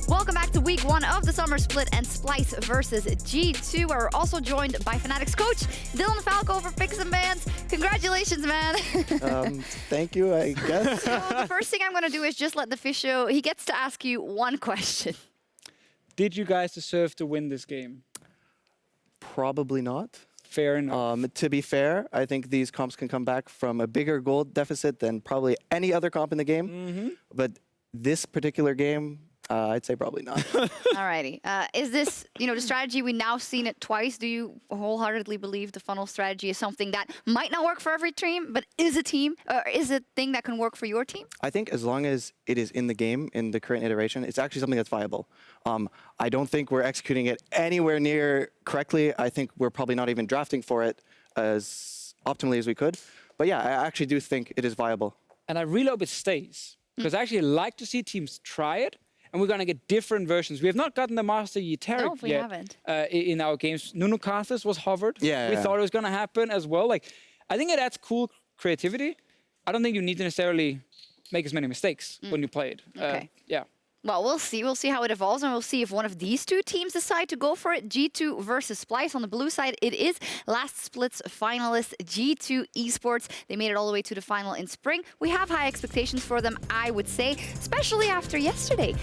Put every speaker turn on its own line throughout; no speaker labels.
Welcome back to week 1 of the Summer Split and Splyce versus G2, where we're also joined by Fnatic's coach, Dylan Falco for Picks and Bans. Congratulations, man.
Thank you, I guess.
So the first thing I'm going to do is just let Deficio, he gets to ask you one question.
Did you guys deserve to win this game?
Probably not.
Fair enough.
To be fair, I think these comps can come back from a bigger gold deficit than probably any other comp in the game. But this particular game, I'd say probably not.
Alrighty. Is this, the strategy, we now seen it twice. Do you wholeheartedly believe the funnel strategy is something that might not work for every team, but is a thing that can work for your team?
I think as long as it is in the game, in the current iteration, it's actually something that's viable. I don't think we're executing it anywhere near correctly. I think we're probably not even drafting for it as optimally as we could. But yeah, I actually do think it is viable.
And I really hope it stays, because I actually like to see teams try it. And we're going to get different versions. We have not gotten the Master Yi Taric
no, we
yet
haven't.
In our games. Nunu Karthus was hovered.
Yeah,
we thought it was going to happen as well. I think it adds cool creativity. I don't think you need to necessarily make as many mistakes when you play it.
Okay.
Yeah.
Well, we'll see. We'll see how it evolves, and we'll see if one of these two teams decide to go for it. G2 versus Splyce. On the blue side, it is last split's finalist, G2 Esports. They made it all the way to the final in spring. We have high expectations for them, I would say, especially after yesterday.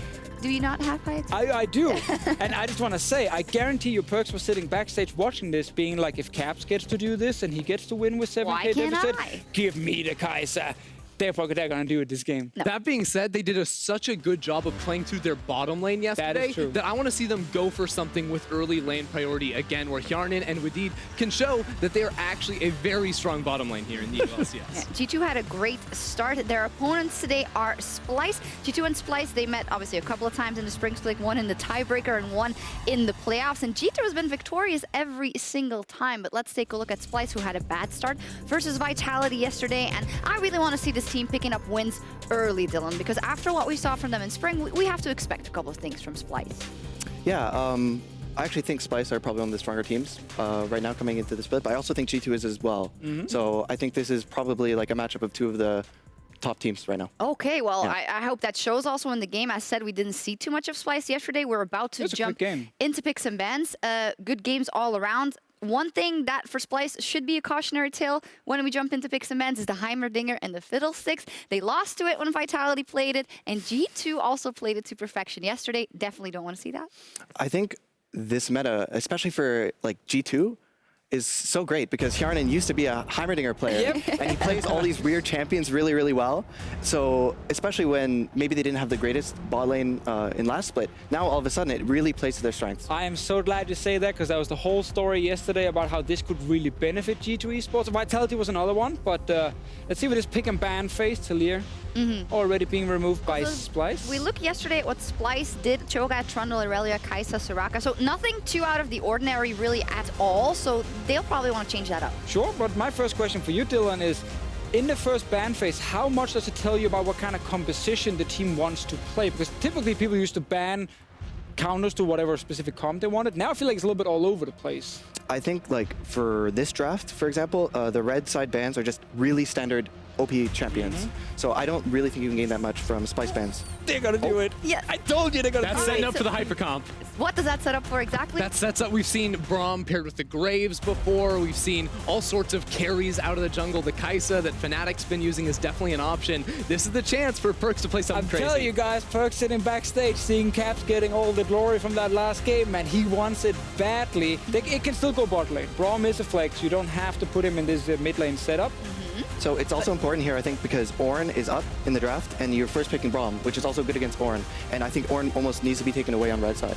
Do you not have high expectations?
I do. And I just want to say, I guarantee you PerkZ was sitting backstage watching this, being like, if Caps gets to do this and he gets to win with 7K
Why can't
deficit,
I?
give me the kaSing. They're going to do it this game.
No.
That being said, they did such a good job of playing through their bottom lane yesterday that I want to see them go for something with early lane priority again, where Hjärnan and Wadid can show that they are actually a very strong bottom lane here in the LCS.
Yeah, G2 had a great start. Their opponents today are Splyce. G2 and Splyce, they met obviously a couple of times in the spring split, one in the tiebreaker and one in the playoffs. And G2 has been victorious every single time. But let's take a look at Splyce, who had a bad start versus Vitality yesterday. And I really want to see this team picking up wins early, Dylan, because after what we saw from them in spring, we have to expect a couple of things from Splyce.
Yeah, I actually think Splyce are probably one of the stronger teams right now coming into the split, but I also think G2 is as well. So I think this is probably like a matchup of two of the top teams right now.
Okay, well, yeah. I hope that shows also in the game. As said, we didn't see too much of Splyce yesterday. We're about to jump into Picks and Bans. Good games all around. One thing that for Splyce should be a cautionary tale when we jump into Picks and Bans is the Heimerdinger and the Fiddlesticks. They lost to it when Vitality played it, and G2 also played it to perfection yesterday. Definitely don't want to see that.
I think this meta, especially for like G2, is so great because Hjärnan used to be a Heimerdinger player, and he plays all these weird champions really, really well. So especially when maybe they didn't have the greatest bot lane in last split, now all of a sudden it really plays to their strengths.
I am so glad you say that, because that was the whole story yesterday about how this could really benefit G2 Esports. Vitality was another one, but let's see with this pick and ban phase, Talir already being removed by Splyce.
We looked yesterday at what Splyce did. Cho'Gath, Trundle, Irelia, Kai'Sa, Soraka. So nothing too out of the ordinary really at all. So they'll probably want to change that up.
Sure, but my first question for you, Dylan, is in the first ban phase, how much does it tell you about what kind of composition the team wants to play? Because typically people used to ban counters to whatever specific comp they wanted. Now I feel like it's a little bit all over the place.
I think like for this draft, for example, the red side bans are just really standard OP champions. So I don't really think you can gain that much from Splyce bans.
They're gonna do it.
Yeah.
I told you they're gonna do it.
That's setting up for the hyper comp.
What does that set up for exactly?
That sets up, we've seen Braum paired with the Graves before. We've seen all sorts of carries out of the jungle. The kaSing that Fnatic's been using is definitely an option. This is the chance for PerkZ to play something crazy.
I'm telling you guys, PerkZ sitting backstage, seeing Caps getting all the glory from that last game, man. He wants it badly. It can still go bot lane. Braum is a flex. You don't have to put him in this mid lane setup.
So it's also important here, I think, because Ornn is up in the draft, and you're first picking Braum, which is also good against Ornn. And I think Ornn almost needs to be taken away on red side.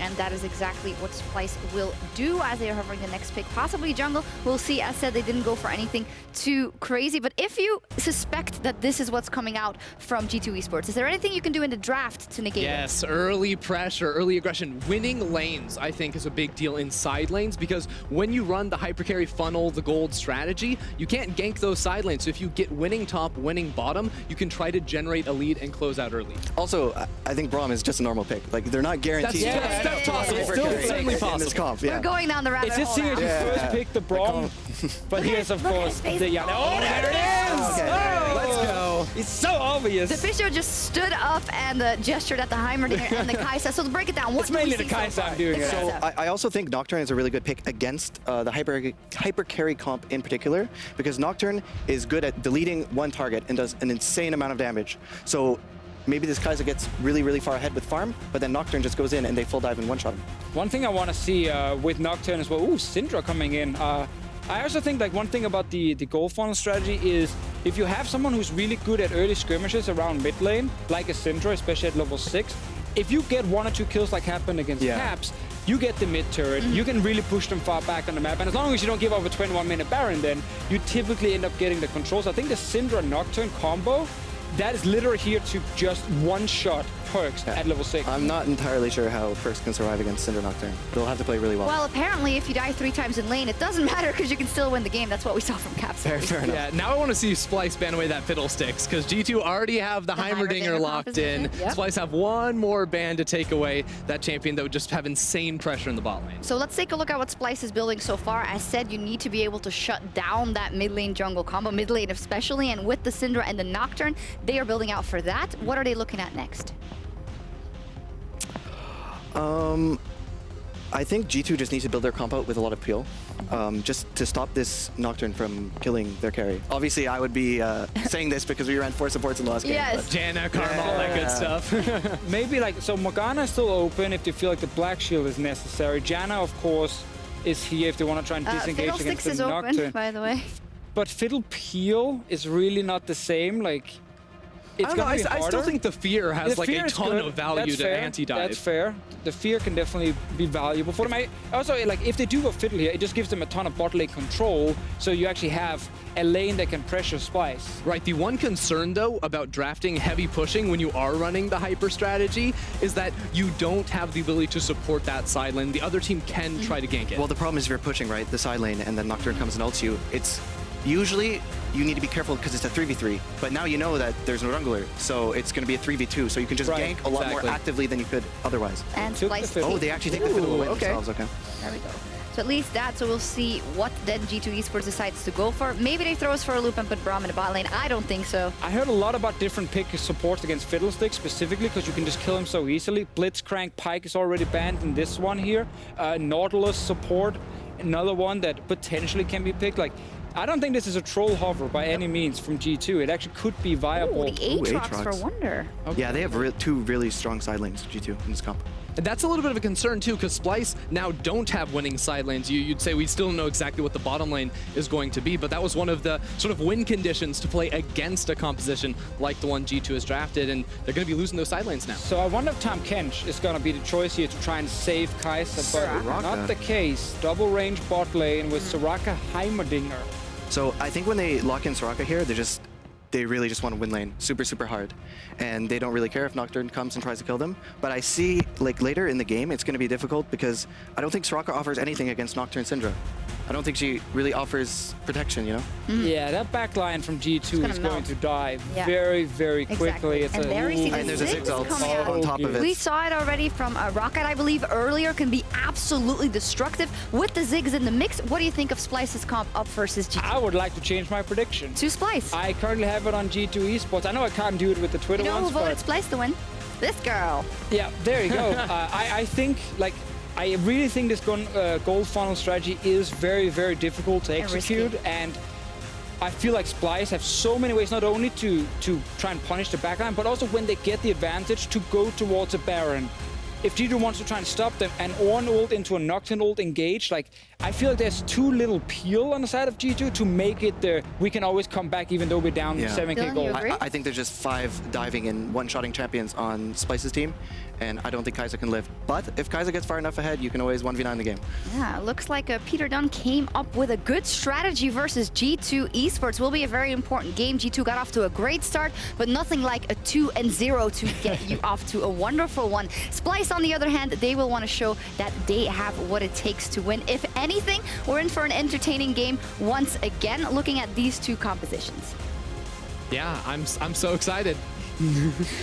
And that is exactly what Splyce will do as they are hovering the next pick. Possibly jungle. We'll see. As said, they didn't go for anything too crazy. But if you suspect that this is what's coming out from G2 Esports, is there anything you can do in the draft to negate it?
Yes, early pressure, early aggression. Winning lanes, I think, is a big deal in side lanes, because when you run the hypercarry funnel, the gold strategy, you can't gank those side lanes. So if you get winning top, winning bottom, you can try to generate a lead and close out early.
Also, I think Braum is just a normal pick. Like, they're not guaranteed.
That's possible.
Still
certainly possible.
In this comp, yeah.
We're going down the rabbit hole.
It's just seeing as you first pick the Braum, but here's of course the
Oh,
there it is!
Okay.
Oh!
Let's go.
It's so obvious.
Deficio just stood up and gestured at the Heimerdinger and the kaSing. So to break it down, what
It's mainly
do we
the
see so
kaSing
far?
doing it.
So I also think Nocturne is a really good pick against the hyper carry comp in particular, because Nocturne is good at deleting one target and does an insane amount of damage. So maybe this kaSing gets really, really far ahead with farm, but then Nocturne just goes in and they full dive and one-shot him.
One thing I want to see with Nocturne as well, ooh, Syndra coming in. I also think like one thing about the goal funnel strategy is if you have someone who's really good at early skirmishes around mid lane, like a Syndra, especially at level 6, if you get 1 or 2 kills like happened against Caps, you get the mid turret, you can really push them far back on the map, and as long as you don't give up a 21-minute Baron, then you typically end up getting the controls. I think the Syndra Nocturne combo, that is literally here to just one-shot PerkZ at level 6.
I'm not entirely sure how PerkZ can survive against Syndra Nocturne. They'll have to play really well.
Well, apparently, if you die 3 times in lane, it doesn't matter because you can still win the game. That's what we saw from Caps.
Fair enough.
Yeah, now I want to see Splyce ban away that Fiddlesticks, because G2 already have the Heimerdinger locked in.
Yep.
Splyce have one more ban to take away that champion that would just have insane pressure in the bot lane.
So let's take a look at what Splyce is building so far. As said, you need to be able to shut down that mid lane jungle combo, mid lane especially, and with the Syndra and the Nocturne, they are building out for that. What are they looking at next?
I think G2 just needs to build their comp out with a lot of peel, just to stop this Nocturne from killing their carry. Obviously, I would be saying this because we ran 4 supports in the last game.
Yes.
Janna, Karma, all that good stuff.
Maybe like, so Morgana is still open if they feel like the Black Shield is necessary. Janna, of course, is here if they want to try and disengage against
Fiddlesticks
the
is
Nocturne.
open, by the way.
But Fiddle Peel is really not the same. Like,
I
it's
don't know,
gonna be
I still
harder.
think the fear has
The
like
fear
a
is
ton
good.
of value
That's
to
fair.
anti-dive.
That's fair. The fear can definitely be valuable for them. Also, like if they do go Fiddle here, it just gives them a ton of bot lane control. So you actually have a lane that can pressure Splyce.
Right, the one concern though about drafting heavy pushing when you are running the hyper strategy is that you don't have the ability to support that side lane. The other team can try to gank it.
Well, the problem is if you're pushing, right, the side lane, and then Nocturne comes and ults you, it's usually you need to be careful because it's a 3v3, but now you know that there's no jungler, so it's going to be a 3v2, so you can just
Right,
gank a lot more
exactly.
actively than you could otherwise.
And
Took the
Splyce.
Fiddle.
Oh, they actually take the fiddle away
okay.
themselves, okay.
There we go. So at least that, so we'll see what then G2 Esports decides to go for. Maybe they throw us for a loop and put Braum in the bot lane. I don't think so.
I heard a lot about different pick supports against Fiddlesticks specifically because you can just kill him so easily. Blitzcrank Pike is already banned in this one here. Nautilus support, another one that potentially can be picked. Like, I don't think this is a troll hover by any means from G2. It actually could be viable.
Ooh, the Aatrox for
Aatrox.
Wunder.
Yeah, they have 2 really strong side lanes, G2, in this comp.
And that's a little bit of a concern too, because Splyce now don't have winning side lanes. You'd say we still don't know exactly what the bottom lane is going to be, but that was one of the sort of win conditions to play against a composition like the one G2 has drafted, and they're going to be losing those side lanes now.
So I wonder if Tahm Kench is going to be the choice here to try and save kaSing, but
Soraka.
not the case. Double range bot lane with Soraka Heimerdinger.
So I think when they lock in Soraka here, they really just want to win lane super, super hard. And they don't really care if Nocturne comes and tries to kill them. But I see, like, later in the game, it's going to be difficult because I don't think Soraka offers anything against Nocturne Syndra. I don't think she really offers protection, you know?
Yeah, that backline from G2
gonna
is
melt.
going to die
Yeah.
very, very quickly.
Exactly.
It's
And there we see the
And there's a
Ziggs
Ziggs
coming
ult
out.
on top of it.
We saw it already from Rocket, I believe, earlier. Can be absolutely destructive with the Ziggs in the mix. What do you think of Splyce's comp up versus G2?
I would like to change my prediction.
To Splyce.
I currently have it on G2 Esports. I know I can't do it with the Twitter
You know who
ones,
voted
but
Splyce to win? This girl.
yeah, there you go. I think, like, I really think this gold funnel strategy is very, very difficult to execute, and I feel like Splyce have so many ways not only to try and punish the backline, but also when they get the advantage to go towards a Baron. If G2 wants to try and stop them, an Ornn ult into a Nocturne ult engaged, like, I feel like there's too little peel on the side of G2 to make it there. We can always come back even though we're down
Yeah.
7k
Dylan, you
gold.
agree?
I think there's just 5 diving and one-shotting champions on Splyce's team, and I don't think kaSing can live. But if kaSing gets far enough ahead, you can always 1v9 the game.
Yeah, looks like Peter Dunn came up with a good strategy versus G2 Esports. Will be a very important game. G2 got off to a great start, but nothing like a 2-0 to get you off to a wonderful one. Splyce, on the other hand, they will want to show that they have what it takes to win. If anything, we're in for an entertaining game once again, looking at these two compositions.
Yeah, I'm so excited.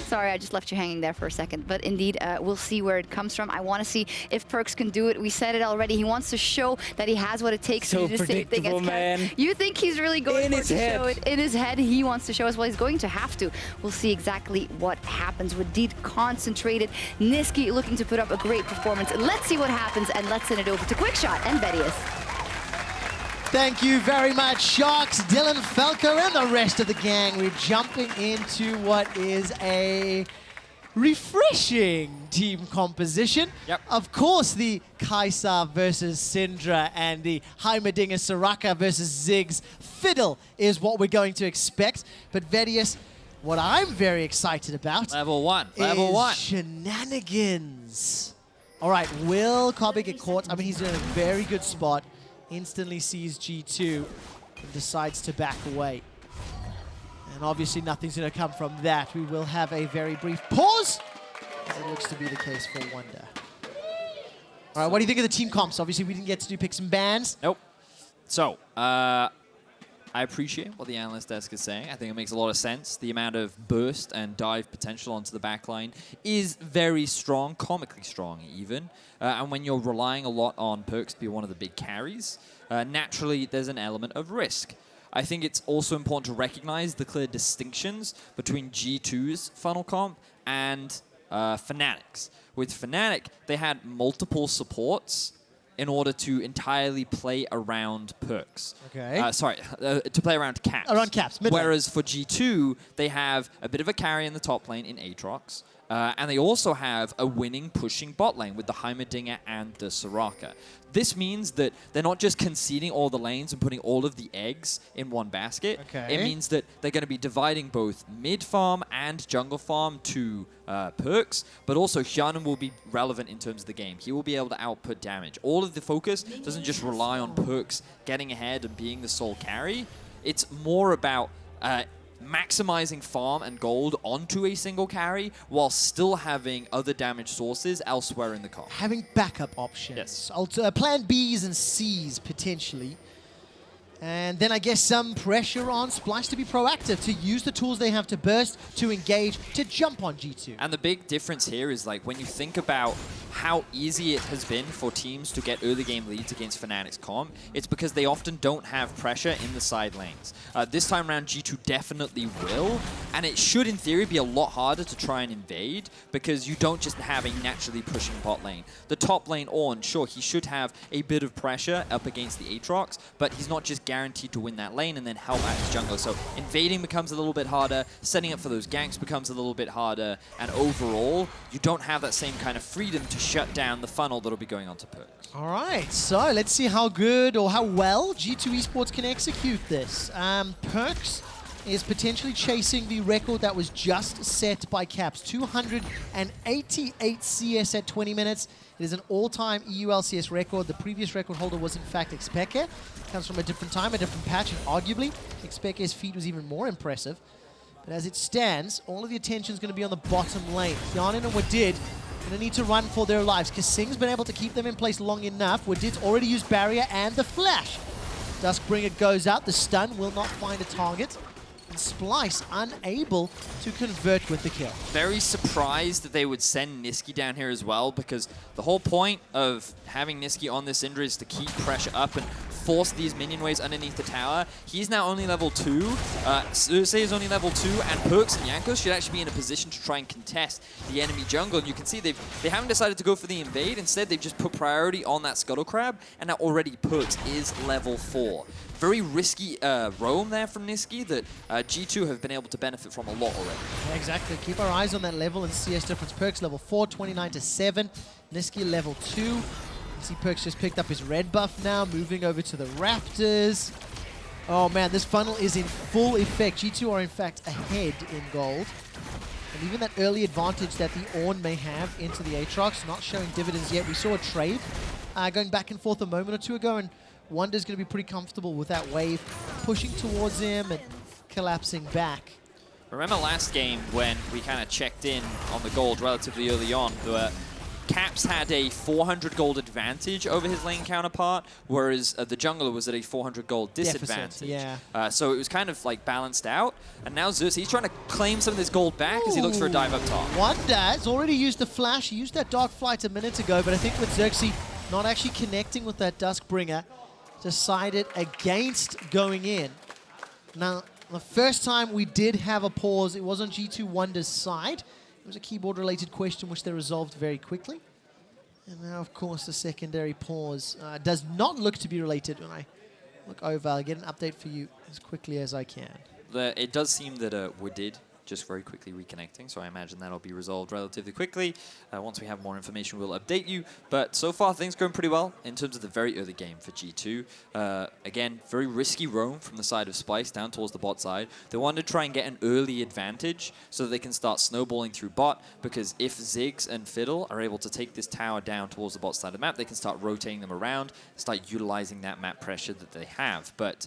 Sorry, I just left you hanging there for a second. But indeed, we'll see where it comes from. I want to see if PerkZ can do it. We said it already. He wants to show that he has what it takes
So
to do the same thing as
man.
You think he's really going to show it in his head? He wants to show us. Well, he's going to have to. We'll see exactly what happens. Wadid concentrated. Nisqy looking to put up a great performance. Let's see what happens, and let's send it over to Quickshot and Vedius.
Thank you very much, Sjokz, Dylan, Falco, and the rest of the gang. We're jumping into what is a refreshing team composition.
Yep.
Of course, the kaSing versus Syndra and the Heimerdinger Soraka versus Ziggs Fiddle is what we're going to expect. But Vedius, what I'm very excited about
Level 1.
is
Level 1.
shenanigans. All right, will Kobbe get caught? I mean, he's in a very good spot. Instantly sees G2 and decides to back away. And obviously nothing's going to come from that. We will have a very brief pause, as it looks to be the case for Wunder. All right, what do you think of the team comps? Obviously we didn't get to do picks and bans.
Nope. So, I appreciate what the analyst desk is saying. I think it makes a lot of sense. The amount of burst and dive potential onto the backline is very strong, comically strong even. And when you're relying a lot on PerkZ to be one of the big carries, naturally there's an element of risk. I think it's also important to recognize the clear distinctions between G2's funnel comp and Fnatic's. With Fnatic, they had multiple supports in order to entirely play around PerkZ.
Okay.
Sorry, to play around caps.
Around caps, mid lane.
Whereas for G2, they have a bit of a carry in the top lane in Aatrox. And they also have a winning pushing bot lane with the Heimerdinger and the Soraka. This means that they're not just conceding all the lanes and putting all of the eggs in one basket.
Okay.
It means that they're going to be dividing both mid farm and jungle farm to PerkZ, but also Hjärnan will be relevant in terms of the game. He will be able to output damage. All of the focus doesn't just rely on PerkZ getting ahead and being the sole carry. It's more about maximizing farm and gold onto a single carry while still having other damage sources elsewhere in the comp.
Having backup options.
Yes.
Plan Bs and Cs potentially. And then I guess some pressure on Splyce to be proactive, to use the tools they have to burst, to engage, to jump on G2.
And the big difference here is like when you think about how easy it has been for teams to get early game leads against Fnatic's comp, it's because they often don't have pressure in the side lanes. This time around, G2 definitely will, and it should in theory be a lot harder to try and invade because you don't just have a naturally pushing bot lane. The top lane Ornn, sure, he should have a bit of pressure up against the Aatrox, but he's not just guaranteed to win that lane and then help out his jungler. So invading becomes a little bit harder, setting up for those ganks becomes a little bit harder, and overall, you don't have that same kind of freedom to shut down the funnel that'll be going on to PerkZ.
All right, so let's see how good or how well G2 Esports can execute this. PerkZ is potentially chasing the record that was just set by Caps, 288 CS at 20 minutes. It is an all-time EU LCS record. The previous record holder was in fact Xerxe. Comes from a different time, a different patch, and arguably Xerxe's feat was even more impressive. But as it stands, all of the attention is going to be on the bottom lane. Hjärnan and Wadid going to need to run for their lives. kaSing's been able to keep them in place long enough. Wadid's already used barrier and the flash. Duskbringer goes out. The stun will not find a target. And Splyce unable to convert with the kill.
Very surprised that they would send Nisqy down here as well, because the whole point of having Nisqy on this Syndra is to keep pressure up and force these minion waves underneath the tower. He's now only level 2. Xerxe is only level 2, and PerkZ and Jankos should actually be in a position to try and contest the enemy jungle. And you can see they haven't decided to go for the invade. Instead, they've just put priority on that Scuttle Crab, and now already PerkZ is level 4. Very risky roam there from Nisqy that G2 have been able to benefit from a lot already.
Yeah, exactly. Keep our eyes on that level and CS difference. PerkZ level 4, 29 to 7. Nisqy level 2. You see PerkZ just picked up his red buff now, moving over to the Raptors. Oh man, this funnel is in full effect. G2 are in fact ahead in gold. And even that early advantage that the Ornn may have into the Aatrox, not showing dividends yet. We saw a trade going back and forth a moment or two ago, and Wunder's going to be pretty comfortable with that wave, pushing towards him and collapsing back.
Remember last game when we kind of checked in on the gold relatively early on, the Caps had a 400 gold advantage over his lane counterpart, whereas the jungler was at a 400 gold disadvantage.
Yeah.
So it was kind of like balanced out. And now Xerxe, he's trying to claim some of this gold back as he looks for a dive up top.
Wunder has already used the flash. He used that Dark Flight a minute ago, but I think with Xerxe not actually connecting with that Duskbringer, decided against going in. Now, the first time we did have a pause, it was on G2 Wunder's side. It was a keyboard-related question which they resolved very quickly. And now, of course, the secondary pause does not look to be related. When I look over, I'll get an update for you as quickly as I can.
It does seem that Wadid just very quickly reconnecting, so I imagine that'll be resolved relatively quickly. Once we have more information, we'll update you. But so far, things going pretty well in terms of the very early game for G2. Again, very risky roam from the side of Splyce down towards the bot side. They want to try and get an early advantage so that they can start snowballing through bot, because if Ziggs and Fiddle are able to take this tower down towards the bot side of the map, they can start rotating them around, start utilizing that map pressure that they have. But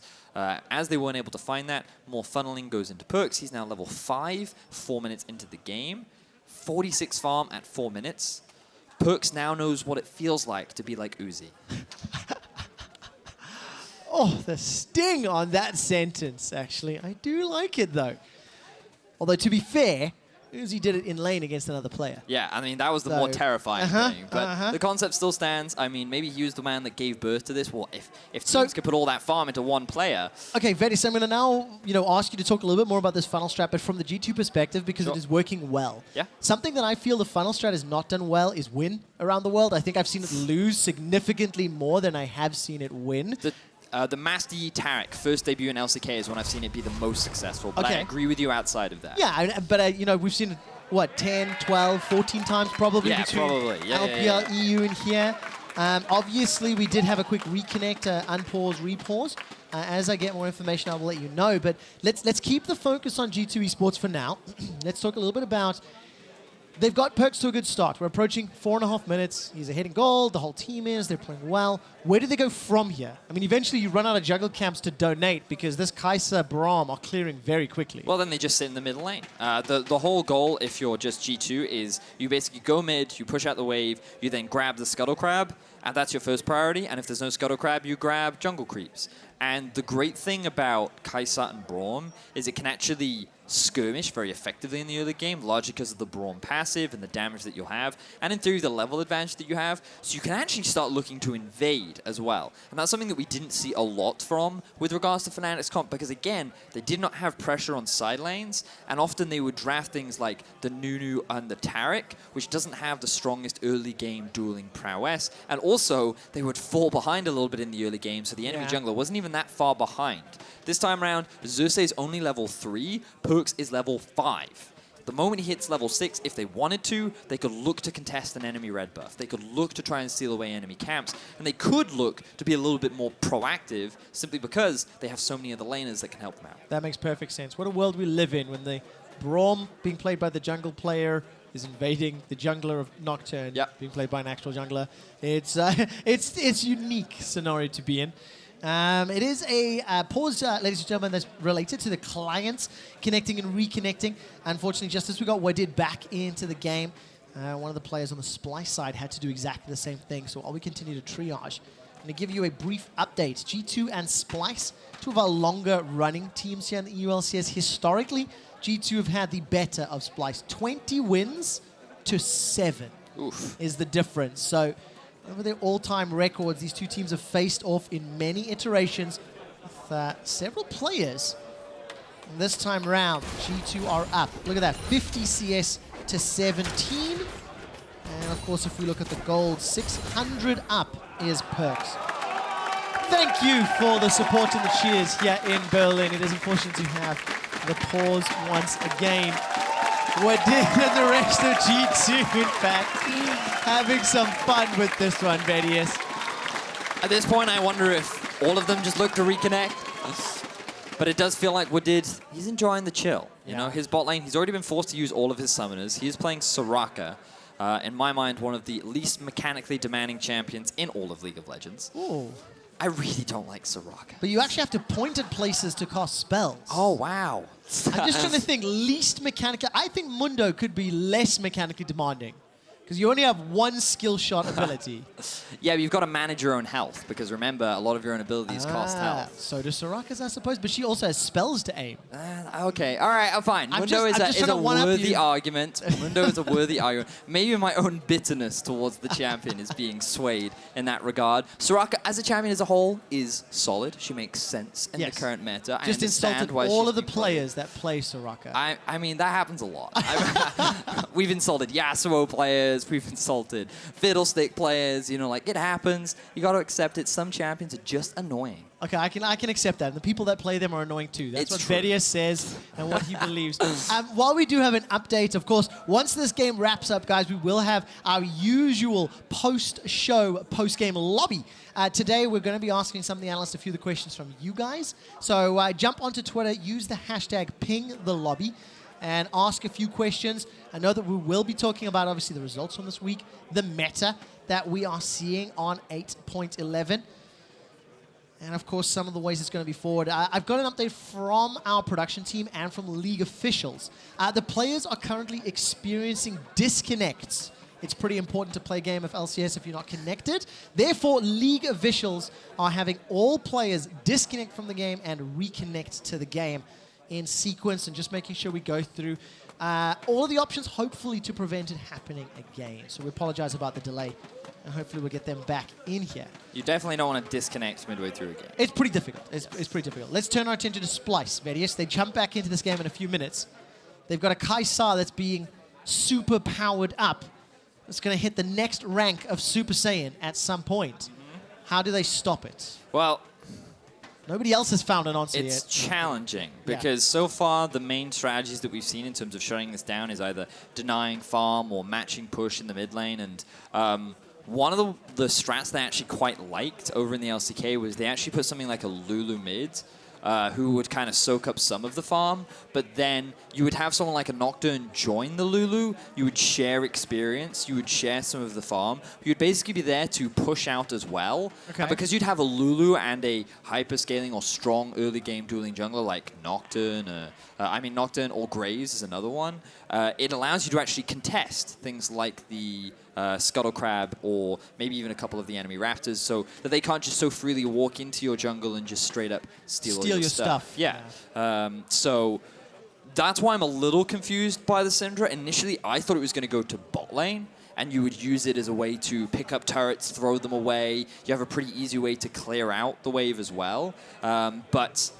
as they weren't able to find that, more funneling goes into PerkZ. He's now level 5, 4 minutes into the game. 46 farm at 4 minutes. PerkZ now knows what it feels like to be like Uzi.
Oh, the sting on that sentence, actually. I do like it, though. Although, to be fair, Uzi did it in lane against another player.
Yeah, I mean, that was the more terrifying thing. But the concept still stands. I mean, maybe he was the man that gave birth to this. Well, if teams could put all that farm into one player.
Okay, Vedius, I'm going to now ask you to talk a little bit more about this funnel strat, but from the G2 perspective, because it is working well.
Yeah.
Something that I feel the funnel strat has not done well is win around the world. I think I've seen it lose significantly more than I have seen it win.
The Master Yi Taric first debut in LCK is when I've seen it be the most successful, but I agree with you outside of that.
Yeah, but we've seen it, what, 10, 12, 14 times probably between LPL, EU, and here. Obviously, we did have a quick reconnect, unpause, repause. As I get more information, I will let you know. But let's keep the focus on G2 Esports for now. Let's talk a little bit about... They've got PerkZ to a good start. We're approaching 4.5 minutes. He's ahead in gold. The whole team is. They're playing well. Where do they go from here? I mean, eventually you run out of jungle camps to donate because this Kai'Sa, Braum are clearing very quickly.
Well, then they just sit in the middle lane. The whole goal, if you're just G2, is you basically go mid, you push out the wave, you then grab the Scuttle Crab, and that's your first priority. And if there's no Scuttle Crab, you grab jungle creeps. And the great thing about Kai'Sa and Braum is it can actually skirmish very effectively in the early game, largely because of the Braum passive and the damage that you'll have, and in theory the level advantage that you have, so you can actually start looking to invade as well. And that's something that we didn't see a lot from with regards to Fnatic's comp, because again, they did not have pressure on side lanes, and often they would draft things like the Nunu and the Taric, which doesn't have the strongest early game dueling prowess, and also they would fall behind a little bit in the early game, so the enemy jungler wasn't even that far behind. This time around, Xerxe is only level 3, PerkZ is level 5. The moment he hits level 6, if they wanted to, they could look to contest an enemy red buff. They could look to try and steal away enemy camps, and they could look to be a little bit more proactive simply because they have so many other laners that can help them out.
That makes perfect sense. What a world we live in when the Braum being played by the jungle player is invading the jungler of Nocturne being played by an actual jungler. It's unique scenario to be in. It is a pause, ladies and gentlemen, that's related to the clients connecting and reconnecting. Unfortunately, just as we got Wadid back into the game, one of the players on the Splyce side had to do exactly the same thing. So while we continue to triage, I'm going to give you a brief update. G2 and Splyce, two of our longer running teams here in the LCS. Historically, G2 have had the better of Splyce. 20 wins to 7 is the difference. So over their all-time records, these two teams have faced off in many iterations with several players. And this time round, G2 are up. Look at that, 50 CS to 17. And of course, if we look at the gold, 600 up is PerkZ. Thank you for the support and the cheers here in Berlin. It is unfortunate to have the pause once again. Wadid and the rest of G2, in fact, having some fun with this one, Vedius.
At this point, I wonder if all of them just look to reconnect. But it does feel like Wadid, he's enjoying the chill. You know, his bot lane, he's already been forced to use all of his summoners. He is playing Soraka. In my mind, one of the least mechanically demanding champions in all of League of Legends.
Ooh.
I really don't like Soraka.
But you actually have to point at places to cast spells.
Oh, wow.
I'm just trying to think, least mechanical. I think Mundo could be less mechanically demanding. Because you only have one skill shot ability.
Yeah, but you've got to manage your own health, because remember, a lot of your own abilities cost health.
So does Soraka's, I suppose, but she also has spells to aim.
Okay, all right, I'm fine. Mundo is a worthy argument. Mundo is a worthy argument. Maybe my own bitterness towards the champion is being swayed in that regard. Soraka, as a champion as a whole, is solid. She makes sense in the current meta.
Just insulted all of the players that play Soraka.
I mean, that happens a lot. We've insulted Yasuo players. We've insulted Fiddlestick players. You know, like, it happens. You got to accept it. Some champions are just annoying.
Okay, I can accept that. The people that play them are annoying too. That's what Vedius says and what he believes. While we do have an update, of course, once this game wraps up, guys, we will have our usual post-show, post-game lobby. Today, we're going to be asking some of the analysts a few of the questions from you guys. So jump onto Twitter, use the hashtag #PingTheLobby, and ask a few questions. I know that we will be talking about, obviously, the results from this week, the meta that we are seeing on 8.11. And, of course, some of the ways it's going to be forward. I've got an update from our production team and from league officials. The players are currently experiencing disconnects. It's pretty important to play a game of LCS if you're not connected. Therefore, league officials are having all players disconnect from the game and reconnect to the game in sequence, and just making sure we go through all of the options, hopefully to prevent it happening again. So we apologize about the delay, and hopefully we'll get them back in here.
You definitely don't want to disconnect midway through a game.
It's pretty difficult. It's pretty difficult. Let's turn our attention to Splyce, Vedius. They jump back into this game in a few minutes. They've got a kaSing that's being super powered up. It's going to hit the next rank of Super Saiyan at some point. How do they stop it?
Well,
nobody else has found an answer yet.
It's challenging, because so far the main strategies that we've seen in terms of shutting this down is either denying farm or matching push in the mid lane. And one of the strats they actually quite liked over in the LCK was they actually put something like a Lulu mid, who would kind of soak up some of the farm, but then you would have someone like a Nocturne join the Lulu, you would share experience, you would share some of the farm, you'd basically be there to push out as well.
Okay.
Because you'd have a Lulu and a hyper-scaling or strong early game dueling jungler like Nocturne, Nocturne or Graves is another one. It allows you to actually contest things like the Scuttle Crab or maybe even a couple of the enemy Raptors, so that they can't just so freely walk into your jungle and just straight up steal all your stuff. Yeah. So that's why I'm a little confused by the Syndra. Initially, I thought it was going to go to bot lane, and you would use it as a way to pick up turrets, throw them away. You have a pretty easy way to clear out the wave as well. But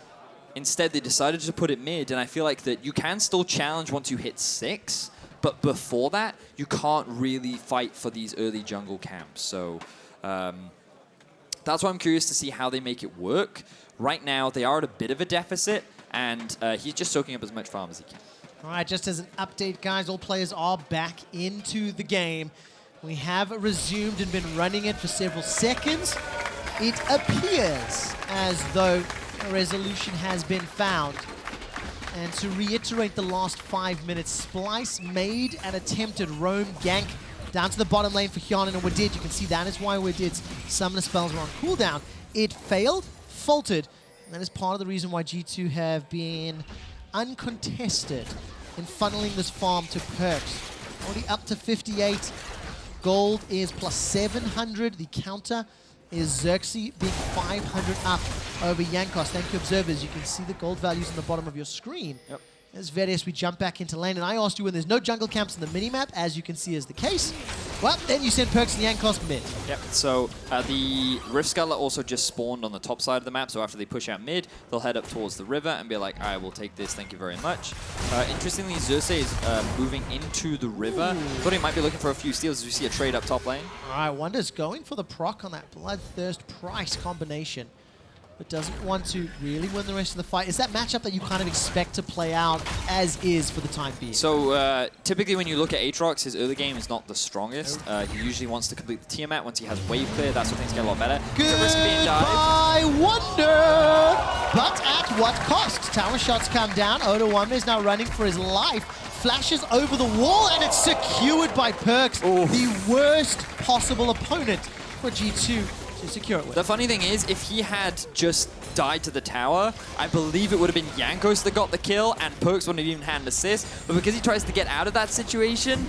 instead, they decided to put it mid, and I feel like that you can still challenge once you hit 6, but before that, you can't really fight for these early jungle camps. So that's why I'm curious to see how they make it work. Right now, they are at a bit of a deficit, and he's just soaking up as much farm as he can.
All right, just as an update, guys, all players are back into the game. We have resumed and been running it for several seconds. It appears as though a resolution has been found. And to reiterate the last 5 minutes, Splyce made an attempted roam gank down to the bottom lane for Hjärnan and Wadid. You can see that is why Wadid's summoner spells were on cooldown. It failed, faltered, and that is part of the reason why G2 have been uncontested in funneling this farm to PerkZ. Already up to 58. Gold is plus 700. The counter is Xerxe being 500 up over Jankos. Thank you, observers. You can see the gold values on the bottom of your screen.
Yep.
As Vedius, we jump back into lane, and I asked you when there's no jungle camps in the minimap, as you can see is the case. Well, then you send PerkZ and Jankos mid.
Yep, so the Rift Scuttler also just spawned on the top side of the map, so after they push out mid, they'll head up towards the river and be like, all right, we'll take this, thank you very much. Interestingly, Xerxe is moving into the river. Thought he might be looking for a few steals as we see a trade up top lane.
All right, Wunder's going for the proc on that Bloodthirst Price combination, but doesn't want to really win the rest of the fight. Is that matchup that you kind of expect to play out as is for the time being?
So typically when you look at Aatrox, his early game is not the strongest. He usually wants to complete the Tiamat once he has wave clear. That's when things get a lot better.
Goodbye, Wunder! But at what cost? Tower shots come down. Odoamne is now running for his life. Flashes over the wall, and it's secured by PerkZ. The worst possible opponent for G2 to secure it with.
The funny thing is, if he had just died to the tower, I believe it would have been Jankos that got the kill, and PerkZ wouldn't have even had an assist. But because he tries to get out of that situation,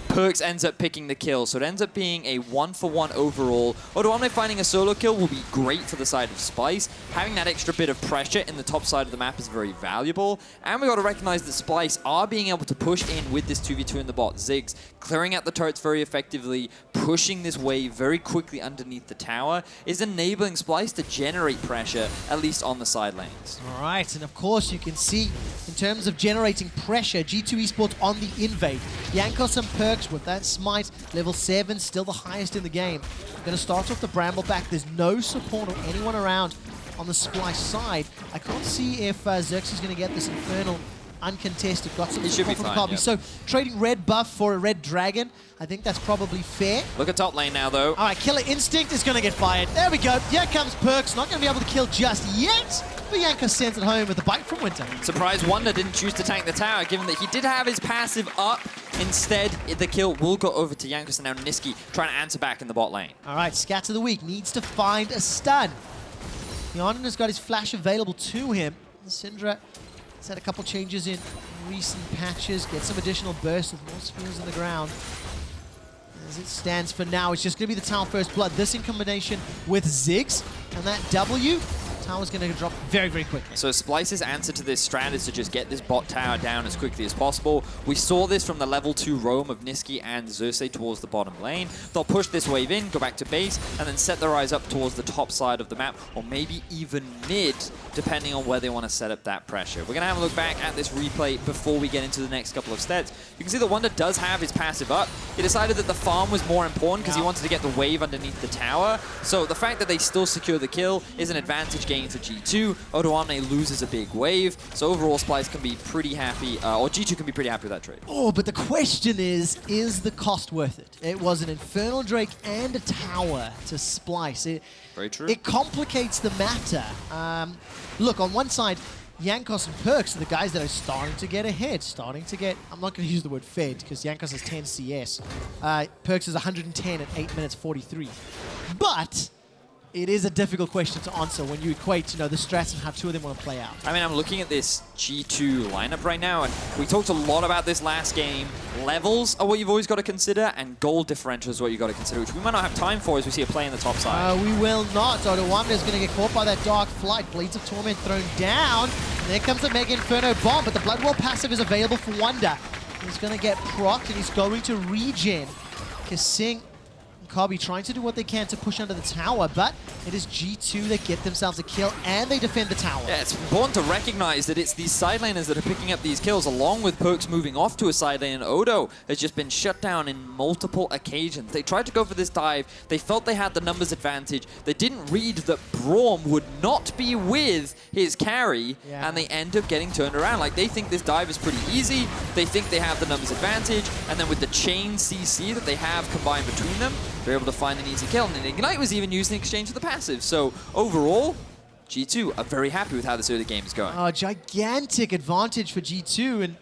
PerkZ PerkZ ends up picking the kill. So it ends up being a 1-for-1 overall. Odoamne finding a solo kill will be great for the side of Splyce. Having that extra bit of pressure in the top side of the map is very valuable. And we got to recognize that Splyce are being able to push in with this 2v2 in the bot. Ziggs clearing out the turrets very effectively, pushing this wave very quickly underneath the tower, is enabling Splyce to generate pressure, at least on the side lanes.
All right, and of course you can see in terms of generating pressure, G2 Esports on the invade. Jankos and PerkZ with that smite, level 7, still the highest in the game. Going to start off the Bramble back. There's no support or anyone around on the Splyce side. I can't see if Xerxe is going to get this Infernal uncontested. Got some support from Kobbe.
Yep.
So trading red buff for a red dragon, I think that's probably fair.
Look at top lane now, though.
All right, Killer Instinct is going to get fired. There we go. Here comes PerkZ. Not going to be able to kill just yet, but Jankos sends it home with a bite from Wunder.
Surprise, Wunder didn't choose to tank the tower, given that he did have his passive up. Instead, the kill will go over to Jankos, and now Nisqy trying to answer back in the bot lane.
All right, Scat of the Week needs to find a stun. Hjärnan has got his flash available to him. Syndra has had a couple changes in recent patches, get some additional bursts with more spears on the ground. As it stands for now, it's just going to be the tower first blood. This in combination with Ziggs, and that W, tower's going to drop very, very quickly.
So Splyce's answer to this strat is to just get this bot tower down as quickly as possible. We saw this from the level 2 roam of Nisqy and Xerxe towards the bottom lane. They'll push this wave in, go back to base, and then set their eyes up towards the top side of the map, or maybe even mid, depending on where they want to set up that pressure. We're going to have a look back at this replay before we get into the next couple of steps. You can see that Wunder does have his passive up. He decided that the farm was more important because he wanted to get the wave underneath the tower. So the fact that they still secure the kill is an advantage gain for G2. Odoamne loses a big wave. So overall, Splyce can be pretty happy, or G2 can be pretty happy with that trade.
Oh, but the question is the cost worth it? It was an Infernal Drake and a tower to Splyce.
Very true.
It complicates the matter. Look, on one side, Jankos and PerkZ are the guys that are starting to get ahead, starting to get, I'm not going to use the word fed, because Jankos has 10 CS. PerkZ is 110 at 8 minutes 43. But it is a difficult question to answer when you equate, the strats and how two of them want to play out.
I mean, I'm looking at this G2 lineup right now, and we talked a lot about this last game. Levels are what you've always got to consider, and gold differential is what you've got to consider, which we might not have time for as we see a play in the top side.
We will not. Odoamne is going to get caught by that Dark Flight. Blades of Torment thrown down. And there comes a Mega Inferno Bomb, but the Blood Wall passive is available for Wunder. He's going to get procced, and he's going to regen. kaSing, Kobbe trying to do what they can to push under the tower, but it is G2 that get themselves a kill, and they defend the tower.
Yeah, it's important to recognize that it's these side laners that are picking up these kills, along with PerkZ moving off to a side lane, and Odo has just been shut down in multiple occasions. They tried to go for this dive. They felt they had the numbers advantage. They didn't read that Braum would not be with his carry, and they end up getting turned around. Like, they think this dive is pretty easy. They think they have the numbers advantage, and then with the chain CC that they have combined between them, they're able to find an easy kill. And then Ignite was even used in exchange for the passive. So overall, G2 are very happy with how this early game is going.
Oh, gigantic advantage for G2. And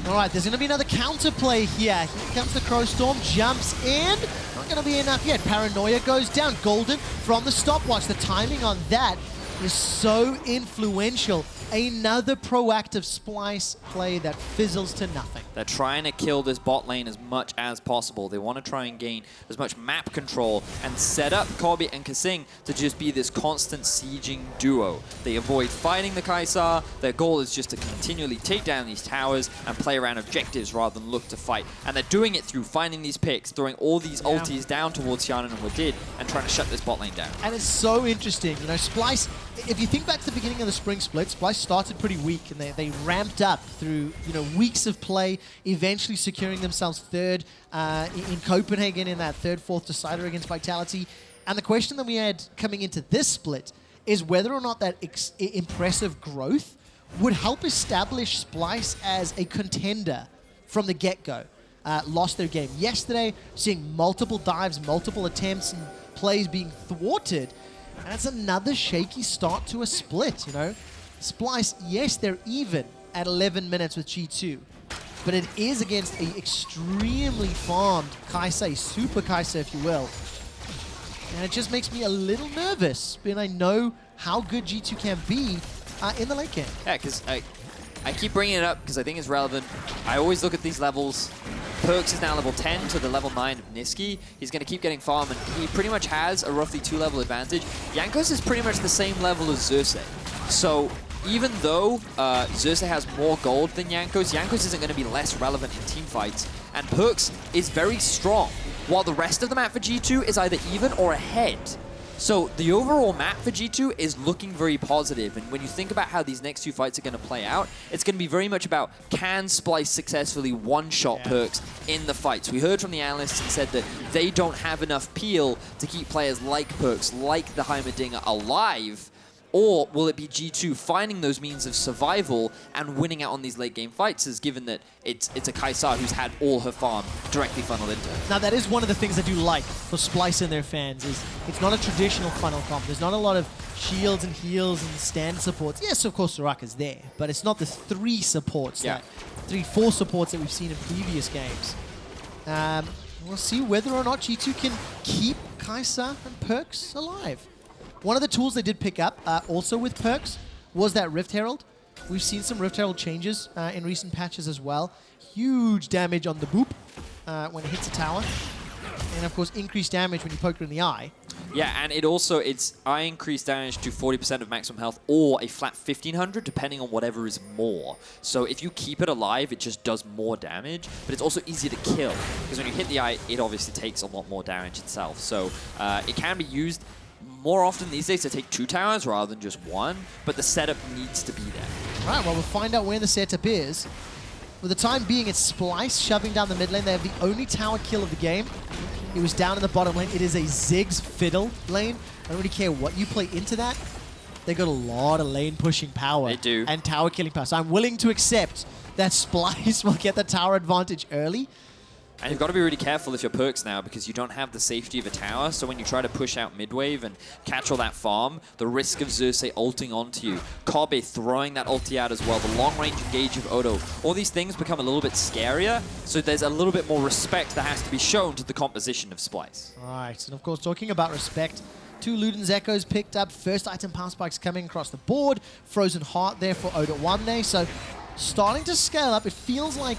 all right, there's going to be another counterplay here. Here comes the Crow Storm, jumps in. Not going to be enough yet. Paranoia goes down. Golden from the stopwatch. The timing on that is so influential. Another proactive Splyce play that fizzles to nothing.
They're trying to kill this bot lane as much as possible. They want to try and gain as much map control and set up Kobbe and kaSing to just be this constant sieging duo. They avoid fighting the kaSing. Their goal is just to continually take down these towers and play around objectives rather than look to fight. And they're doing it through finding these picks, throwing all these ultis down towards Hjärnan and Wadid, and trying to shut this bot lane down.
And it's so interesting. Splyce, if you think back to the beginning of the Spring Split, Splyce started pretty weak, and they ramped up through weeks of play, eventually securing themselves third in Copenhagen in that fourth decider against Vitality. And the question that we had coming into this split is whether or not that impressive growth would help establish Splyce as a contender from the get-go. Lost their game yesterday, seeing multiple dives, multiple attempts, and plays being thwarted. And that's another shaky start to a split, Splyce, yes, they're even at 11 minutes with G2, but it is against an extremely farmed kaSing, super kaSing, if you will. And it just makes me a little nervous, when I know how good G2 can be in the late game.
Yeah, because I keep bringing it up because I think it's relevant. I always look at these levels. PerkZ is now level 10 to the level 9 of Nisqy. He's going to keep getting farm, and he pretty much has a roughly 2-level advantage. Jankos is pretty much the same level as Xerxe. So even though Xerxe has more gold than Jankos, Jankos isn't going to be less relevant in team fights. And PerkZ is very strong, while the rest of the map for G2 is either even or ahead. So the overall map for G2 is looking very positive, and when you think about how these next 2 fights are going to play out, it's going to be very much about can Splyce successfully one-shot PerkZ in the fights. We heard from the analysts and said that they don't have enough peel to keep players like PerkZ, like the Heimerdinger, alive. Or will it be G2 finding those means of survival and winning out on these late game fights, as given that it's a kaSing who's had all her farm directly funneled into it.
Now that is one of the things I do like for Splyce and their fans, is it's not a traditional funnel comp. There's not a lot of shields and heals and stand supports. Yes, of course Soraka's there, but it's not the 3 supports, that 3-4 supports that we've seen in previous games. We'll see whether or not G2 can keep kaSing and PerkZ alive. One of the tools they did pick up, also with PerkZ, was that Rift Herald. We've seen some Rift Herald changes in recent patches as well. Huge damage on the boop when it hits a tower. And of course, increased damage when you poke her in the eye.
Yeah, and it's eye increased damage to 40% of maximum health, or a flat 1500, depending on whatever is more. So if you keep it alive, it just does more damage, but it's also easier to kill, because when you hit the eye, it obviously takes a lot more damage itself. So it can be used more often these days to take 2 towers rather than just 1, but the setup needs to be there.
All right, well, we'll find out where the setup is. For the time being, it's Splyce shoving down the mid lane. They have the only tower kill of the game. It was down in the bottom lane. It is a Ziggs Fiddle lane. I don't really care what you play into that. They got a lot of lane pushing power.
They do.
And tower killing power. So I'm willing to accept that Splyce will get the tower advantage early.
And you've got to be really careful if you're PerkZ now, because you don't have the safety of a tower. So when you try to push out mid-wave and catch all that farm, the risk of Xerxe ulting onto you, Kobbe throwing that ulti out as well, the long-range engage of Odo, all these things become a little bit scarier. So there's a little bit more respect that has to be shown to the composition of Splyce.
All right, and of course, talking about respect, 2 Luden's Echoes picked up. First item power spikes coming across the board. Frozen Heart there for Odoamne. So starting to scale up. It feels like,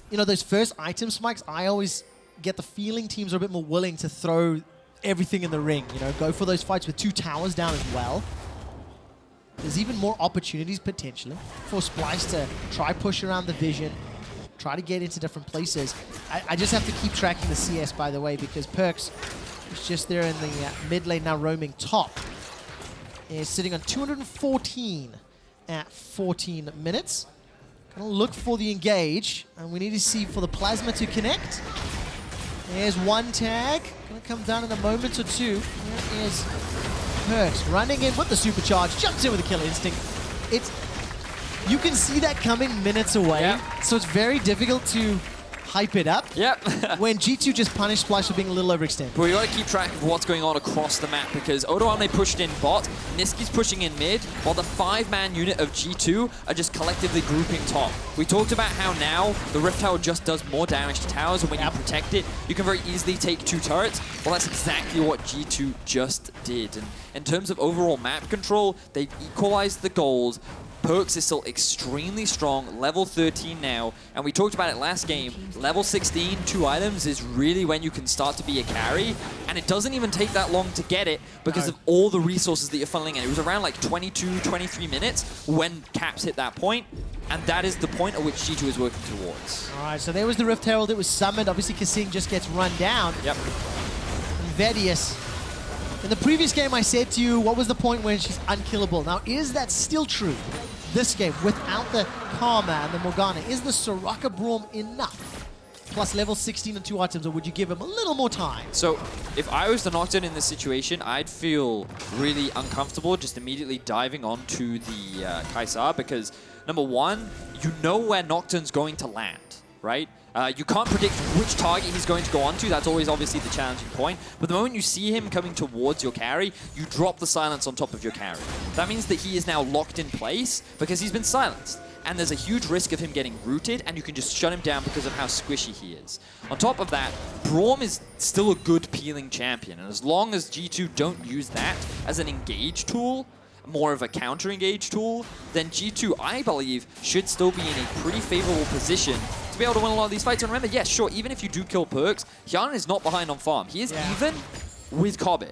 you know, those first item spikes, I always get the feeling teams are a bit more willing to throw everything in the ring, you know, go for those fights with 2 towers down as well. There's even more opportunities potentially for Splyce to try push around the vision, try to get into different places. I just have to keep tracking the CS, by the way, because PerkZ is just there in the mid lane now roaming top. Is sitting on 214 at 14 minutes. Gonna look for the engage, and we need to see for the plasma to connect. There's one tag, gonna come down in a moment or two. There is PerkZ running in with the supercharge, jumps in with a killer instinct. You can see that coming minutes away, so it's very difficult to hype it up.
Yep.
When G2 just punished Splyce for being a little overextended.
But we got to keep track of what's going on across the map, because Odoamne pushed in bot, Nisqy's pushing in mid, while the 5-man unit of G2 are just collectively grouping top. We talked about how now the Rift Tower just does more damage to towers, and when you protect it, you can very easily take 2 turrets. Well, that's exactly what G2 just did. And in terms of overall map control, they've equalized the goals. PerkZ is still extremely strong, level 13 now, and we talked about it last game. Level 16, 2 items is really when you can start to be a carry, and it doesn't even take that long to get it because of all the resources that you're funneling in. It was around like 22, 23 minutes when caps hit that point, and that is the point at which G2 is working towards.
All right, so there was the Rift Herald. It was summoned. Obviously, kaSing just gets run down.
Yep.
And Vedius. In the previous game, I said to you, what was the point when she's unkillable? Now, is that still true? This game, without the Karma and the Morgana, is the Soraka Braum enough? Plus level 16 and 2 items, or would you give him a little more time?
So, if I was the Nocturne in this situation, I'd feel really uncomfortable just immediately diving onto the kaSing, because number one, you know where Nocturne's going to land, right? You can't predict which target he's going to go onto. That's always obviously the challenging point. But the moment you see him coming towards your carry, you drop the silence on top of your carry. That means that he is now locked in place because he's been silenced. And there's a huge risk of him getting rooted, and you can just shut him down because of how squishy he is. On top of that, Braum is still a good peeling champion. And as long as G2 don't use that as an engage tool, more of a counter-engage tool, then G2, I believe, should still be in a pretty favorable position to to be able to win a lot of these fights. And remember, yes, sure, even if you do kill PerkZ, Hjärnan is not behind on farm. He is even with Kobbe.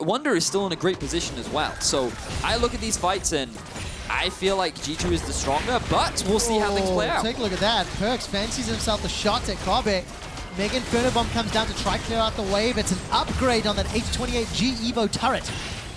Wunder is still in a great position as well. So I look at these fights and I feel like G2 is the stronger, but we'll see how things play out.
Take a look at that. PerkZ fancies himself the shot at Kobbe. Mega Inferno Bomb comes down to try clear out the wave. It's an upgrade on that H28G Evo turret.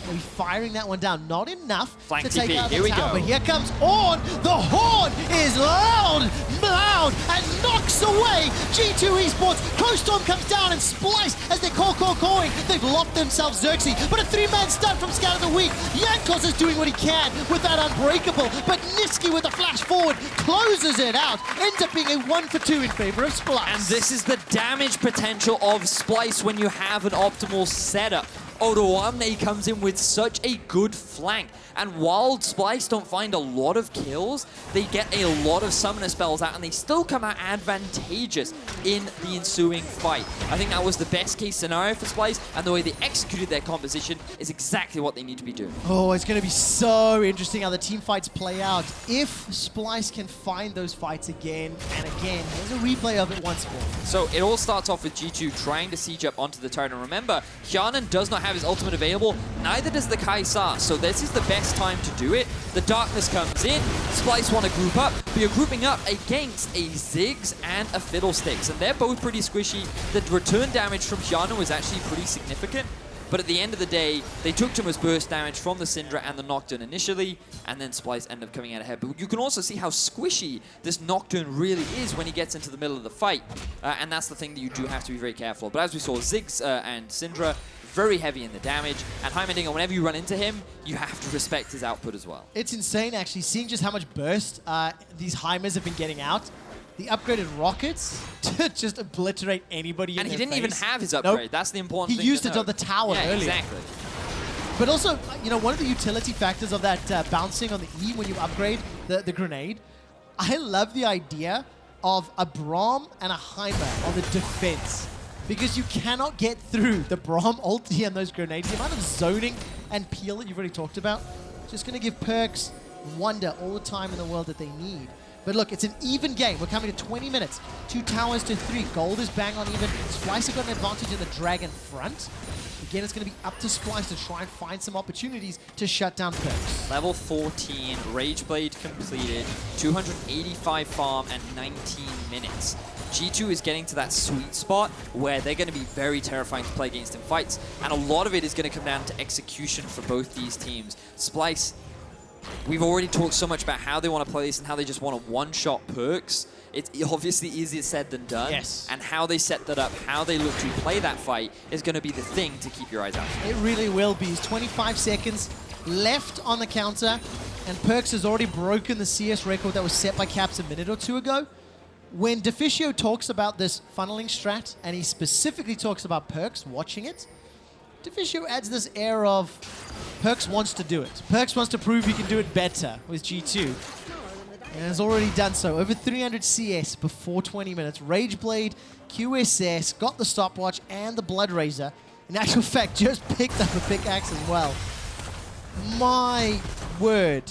They'll be firing that one down. Not enough
Flank
to take
TP.
out the
Here we
tower.
go.
But here comes Ornn. The horn is loud, and knocks away G2 Esports. Crowstorm comes down and Splyce as they calling. They've locked themselves Xerxe, but a 3-man stun from Scout of the Week. Jankos is doing what he can with that Unbreakable, but Nisqy with a flash forward closes it out. Ends up being a 1-for-2 in favor of Splyce.
And this is the damage potential of Splyce when you have an optimal setup. Odoamne comes in with such a good flank. And while Splyce don't find a lot of kills, they get a lot of summoner spells out and they still come out advantageous in the ensuing fight. I think that was the best case scenario for Splyce, and the way they executed their composition is exactly what they need to be doing.
Oh, it's going to be so interesting how the team fights play out. If Splyce can find those fights again and again, there's a replay of it once more.
So it all starts off with G2 trying to siege up onto the turret. And remember, Hjärnan does not have his ultimate available, neither does the kaSing. So this is the best time to do it. The darkness comes in, Splyce want to group up, but you're grouping up against a Ziggs and a Fiddlesticks, and they're both pretty squishy. The return damage from Hjärnan was actually pretty significant, but at the end of the day, they took too much burst damage from the Syndra and the Nocturne initially, and then Splyce ended up coming out ahead. But you can also see how squishy this Nocturne really is when he gets into the middle of the fight, and that's the thing that you do have to be very careful. But as we saw, Ziggs and Syndra, very heavy in the damage, and Heimerdinger, whenever you run into him, you have to respect his output as well.
It's insane, actually, seeing just how much burst these Heimers have been getting out. The upgraded rockets to just obliterate anybody in
And he
their
didn't even
face.
have his upgrade.
Nope.
That's the important thing.
He used
to
it
note.
on the tower
yeah,
earlier.
Exactly.
But also, you know, one of the utility factors of that bouncing on the E when you upgrade the grenade, I love the idea of a Braum and a Heimer on the defense. Because you cannot get through the Braum ulti and those grenades. The amount of zoning and peel that you've already talked about, just going to give PerkZ Wunder all the time in the world that they need. But look, it's an even game. We're coming to 20 minutes. 2 towers to 3. Gold is bang on even. Splyce have got an advantage in the Dragon front. Again, it's going to be up to Splyce to try and find some opportunities to shut down PerkZ.
Level 14, Rageblade completed, 285 farm and 19 minutes. G2 is getting to that sweet spot where they're going to be very terrifying to play against in fights, and a lot of it is going to come down to execution for both these teams. Splyce, we've already talked so much about how they want to play this and how they just want to one-shot PerkZ. It's obviously easier said than done.
Yes.
And how they set that up, how they look to play that fight is going to be the thing to keep your eyes out for.
It really will be. It's 25 seconds left on the counter, and PerkZ has already broken the CS record that was set by Caps a minute or two ago. When Deficio talks about this funneling strat, and he specifically talks about PerkZ watching it, Deficio adds this air of PerkZ wants to do it. PerkZ wants to prove he can do it better with G2. And has already done so. Over 300 CS before 20 minutes. Rageblade, QSS, got the stopwatch and the Blood Razor. In actual fact, just picked up a pickaxe as well. My word.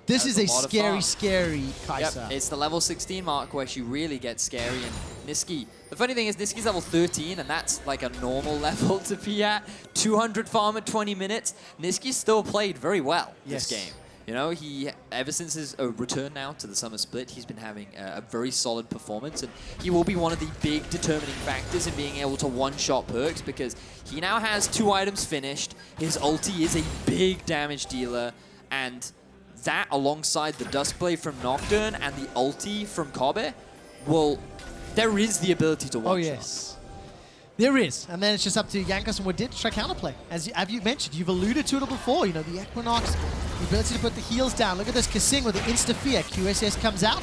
This is a scary, scary kaSing.
Yep, it's the level 16 mark where she really gets scary. And Nisqy, the funny thing is Nisqy's level 13, and that's like a normal level to be at. 200 farm at 20 minutes. Nisqy still played very well this game. You know, he, ever since his return now to the Summer Split, he's been having a very solid performance, and he will be one of the big determining factors in being able to one-shot PerkZ, because he now has 2 items finished. His ulti is a big damage dealer, and that alongside the Duskblade from Nocturne and the ulti from Kobbe, well, there is the ability to one-shot.
Oh, yes. There is. And then it's just up to Jankos and Wadid to try counterplay. As you mentioned, you've alluded to it before. You know, the Equinox, the ability to put the heals down. Look at this kaSing with the insta-fear. QSS comes out.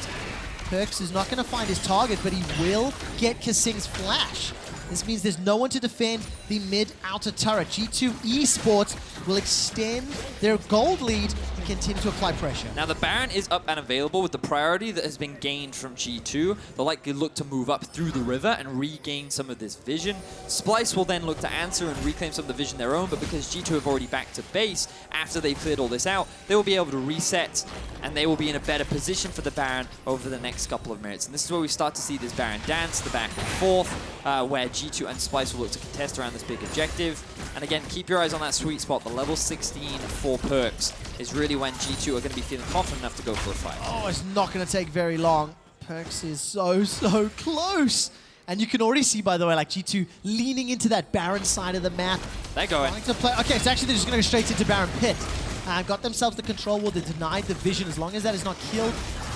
PerkZ is not going to find his target, but he will get kaSing's flash. This means there's no one to defend the mid-outer turret. G2 Esports will extend their gold lead continue to apply pressure.
Now the Baron is up and available with the priority that has been gained from G2. They'll likely look to move up through the river and regain some of this vision. Splyce will then look to answer and reclaim some of the vision their own, but because G2 have already back to base, after they've cleared all this out, they will be able to reset and they will be in a better position for the Baron over the next couple of minutes. And this is where we start to see this Baron dance, the back and forth, where G2 and Splyce will look to contest around this big objective. And again, keep your eyes on that sweet spot. The level 16 for PerkZ is really when G2 are going to be feeling confident enough to go for a fight.
Oh, it's not going to take very long. PerkZ is so close. And you can already see, by the way, like G2 leaning into that Baron side of the map.
They're going.
To play. Okay, so actually they're just going to go straight into Baron Pit. Got themselves the control ward. They denied the vision. As long as that is not killed,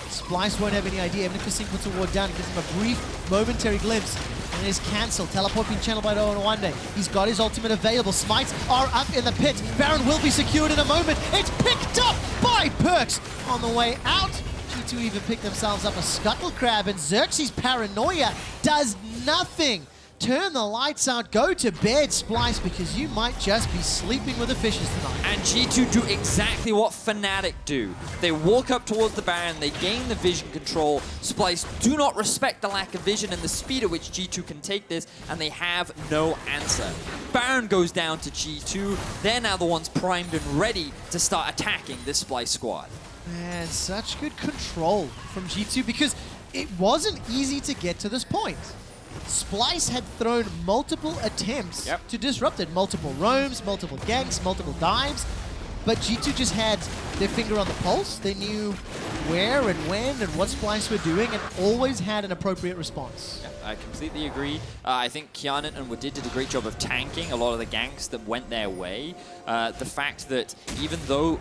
Splyce won't have any idea. Even if kaSing puts a ward down, it gives him a brief, momentary glimpse. And it is cancelled. Teleport being channeled by Odoamne. He's got his ultimate available. Smites are up in the pit. Baron will be secured in a moment. It's picked up by PerkZ on the way out. G2 even picked themselves up a Scuttle Crab, and Xerxe's paranoia does nothing. Turn the lights out, go to bed, Splyce, because you might just be sleeping with the fishes tonight.
And G2 do exactly what Fnatic do. They walk up towards the Baron, they gain the vision control. Splyce do not respect the lack of vision and the speed at which G2 can take this, and they have no answer. Baron goes down to G2. They're now the ones primed and ready to start attacking this Splyce squad.
Man, such good control from G2 because it wasn't easy to get to this point. Splyce had thrown multiple attempts to disrupt it. Multiple roams, multiple ganks, multiple dives. But G2 just had their finger on the pulse. They knew where and when and what Splyce were doing and always had an appropriate response.
I completely agree. I think Hjärnan and Wadid did a great job of tanking a lot of the ganks that went their way. The fact that even though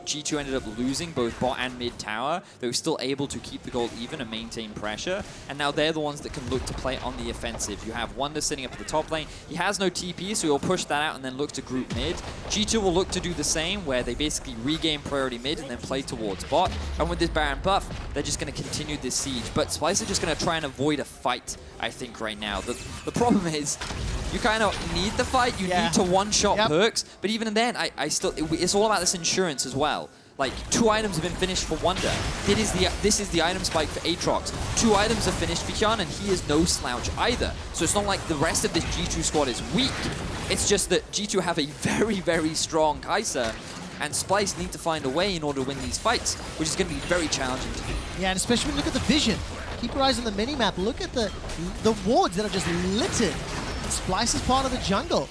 G2 ended up losing both bot and mid tower, they were still able to keep the gold even and maintain pressure. And now they're the ones that can look to play on the offensive. You have Wunder sitting up at the top lane. He has no TP, so he'll push that out and then look to group mid. G2 will look to do the same, where they basically regain priority mid and then play towards bot. And with this Baron buff, they're just going to continue this siege. But Splyce are just going to try and avoid a fight, I think, right now. The problem is, you kind of need the fight. You need to one-shot PerkZ. But even then, it's all about this insurance as well. Like, 2 items have been finished for Wunder. This is the item spike for Aatrox. 2 items are finished for Hjärnan, and he is no slouch either. So it's not like the rest of this G2 squad is weak. It's just that G2 have a very, very strong kaSing, and Splyce need to find a way in order to win these fights, which is going to be very challenging to do.
Yeah, and especially when you look at the vision. Keep your eyes on the mini-map. Look at the wards that are just littered. Splyce is part of the jungle.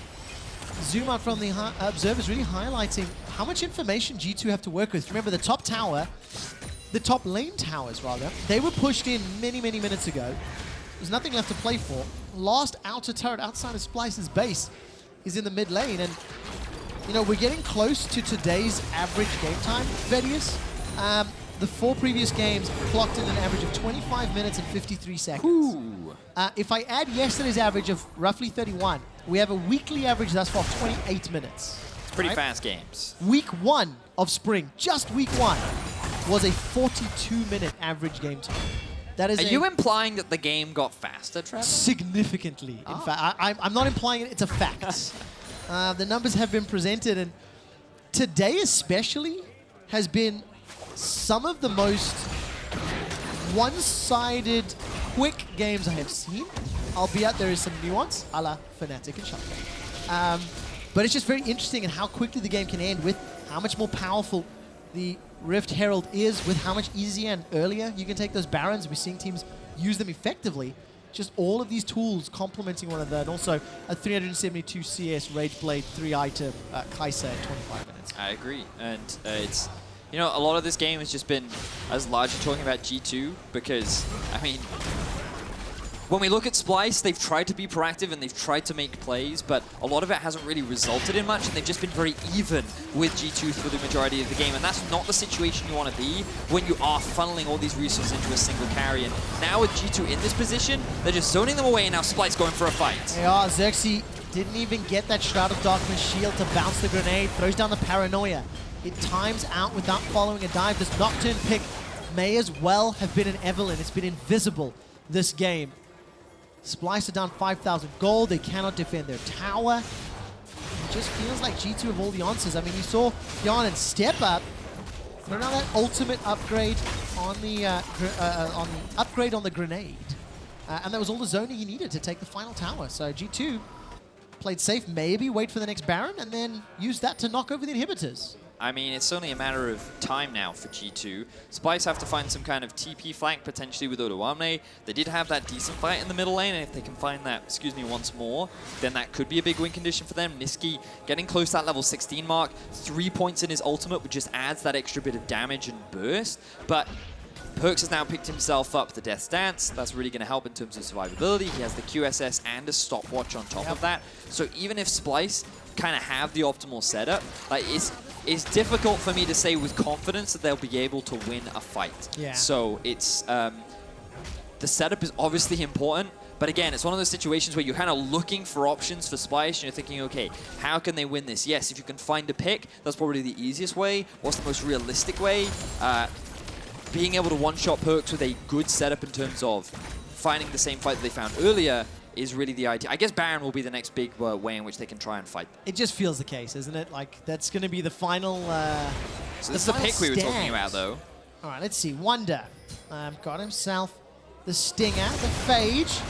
Zoom out from the observers, really highlighting how much information G2 have to work with. Remember, the top tower, the top lane towers, rather, they were pushed in many, many minutes ago. There's nothing left to play for. Last outer turret outside of Splyce's base is in the mid lane, and you know, we're getting close to today's average game time, Vedius. The 4 previous games clocked in an average of 25 minutes and 53 seconds. If I add yesterday's average of roughly 31, we have a weekly average thus far of 28 minutes.
It's pretty fast games.
Week 1 of spring, just week 1, was a 42-minute average game time. That is
Are you implying that the game got faster, Trevor?
Significantly, in fact. I'm not implying it, it's a fact. The numbers have been presented, and today especially has been some of the most one-sided, quick games I have seen, albeit there is some nuance, a la Fnatic and Sjokz. But it's just very interesting in how quickly the game can end, with how much more powerful the Rift Herald is, with how much easier and earlier you can take those Barons. We're seeing teams use them effectively. Just all of these tools complementing one another, and also a 372 CS Rageblade 3-item kaSing at 25 minutes.
I agree, and it's, you know, a lot of this game has just been us largely talking about G2 because, I mean, when we look at Splyce, they've tried to be proactive and they've tried to make plays, but a lot of it hasn't really resulted in much, and they've just been very even with G2 for the majority of the game, and that's not the situation you want to be when you are funneling all these resources into a single carry. And now with G2 in this position, they're just zoning them away, and now Splyce going for a fight.
They are. Xerxe didn't even get that Shroud of Darkness shield to bounce the grenade, throws down the paranoia. It times out without following a dive. This Nocturne pick may as well have been an Evelynn. It's been invisible this game. Splyce are down 5,000 gold. They cannot defend their tower. It just feels like G2 have all the answers. I mean, you saw Hjärnan step up, So now that ultimate upgrade on the upgrade on the grenade. And that was all the zoning he needed to take the final tower. So G2 played safe, maybe wait for the next Baron, and then use that to knock over the inhibitors.
I mean, it's only a matter of time now for G2. Splyce have to find some kind of TP flank, potentially with Odoamne. They did have that decent fight in the middle lane, and if they can find that, once more, then that could be a big win condition for them. Nisqy getting close to that level 16 mark. 3 points in his ultimate, which just adds that extra bit of damage and burst. But PerkZ has now picked himself up the Death's Dance. That's really going to help in terms of survivability. He has the QSS and a stopwatch on top of that. So even if Splyce kind of have the optimal setup, like it's difficult for me to say with confidence that they'll be able to win a fight.
Yeah.
So it's the setup is obviously important, but again, it's one of those situations where you're kind of looking for options for Splyce, and you're thinking, okay, how can they win this? Yes, if you can find a pick, that's probably the easiest way. What's the most realistic way? Being able to one-shot PerkZ with a good setup in terms of finding the same fight that they found earlier is really the idea. I guess Baron will be the next big way in which they can try and fight.
It just feels the case, isn't it? Like, that's going to be the final
So this is the pick we were talking about, though.
All right, let's see. Wunder got himself the Stinger, the Phage.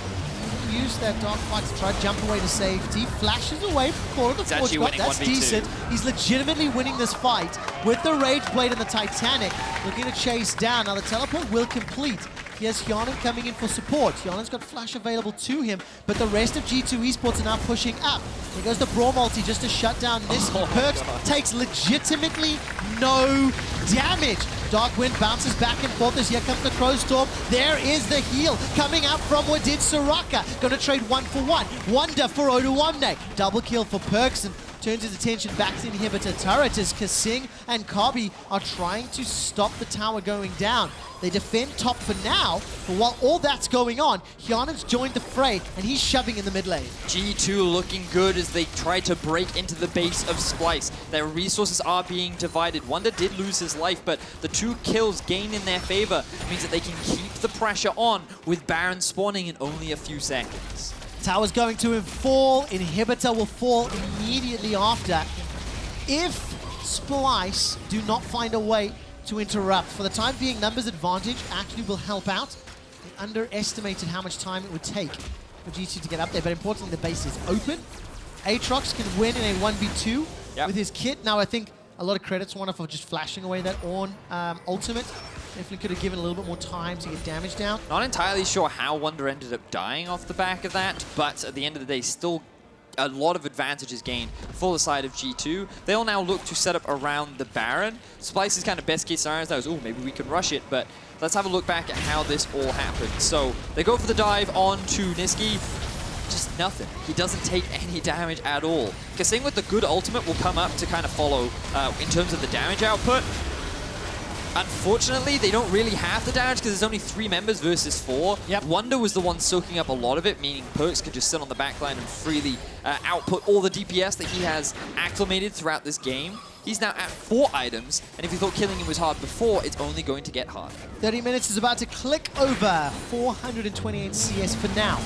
Use that Dark Fight to try to jump away to safety. Flashes away from corner of the Forge God. That's
1v2.
decent. He's legitimately winning this fight with the Rage Blade and the Titanic. Looking to chase down. Now the teleport will complete. He has Hjärnan coming in for support. Hjärnan's got Flash available to him, but the rest of G2 Esports are now pushing up. Here goes the Braum ulti just to shut down Nisqy. PerkZ takes legitimately no damage. Dark Wind bounces back and forth as here comes the Crow Storm. There is the heal coming out from Wadid. Soraka gonna trade 1-for-1. Wunder for Odoamne. Double kill for PerkZ and turns his attention back to the inhibitor turret as kaSing and Kobbe are trying to stop the tower going down. They defend top for now, but while all that's going on, Hjärnan's joined the fray and he's shoving in the mid lane.
G2 looking good as they try to break into the base of Splyce. Their resources are being divided. Wunder did lose his life, but the 2 kills gained in their favor means that they can keep the pressure on with Baron spawning in only a few seconds.
Tower's going to fall. Inhibitor will fall immediately after. If Splyce do not find a way to interrupt, for the time being, numbers advantage actually will help out. They underestimated how much time it would take for G2 to get up there, but importantly, the base is open. Aatrox can win in a 1v2 with his kit. Now, I think a lot of credit to Wunder for just flashing away that Ornn ultimate. Definitely could have given a little bit more time to get damage down.
Not entirely sure how Wunder ended up dying off the back of that, but at the end of the day, still a lot of advantages gained for the side of G2. They'll now look to set up around the Baron. Splyce's kind of best case scenario is, oh, maybe we can rush it, but let's have a look back at how this all happened. So they go for the dive onto Nisqy. Just nothing. He doesn't take any damage at all. kaSing with the good ultimate will come up to kind of follow in terms of the damage output. Unfortunately, they don't really have the damage because there's only 3 members versus 4. Wunder was the one soaking up a lot of it, meaning PerkZ could just sit on the backline and freely output all the DPS that he has acclimated throughout this game. He's now at 4 items, and if you thought killing him was hard before, it's only going to get hard.
30 minutes is about to click over. 428 CS for now.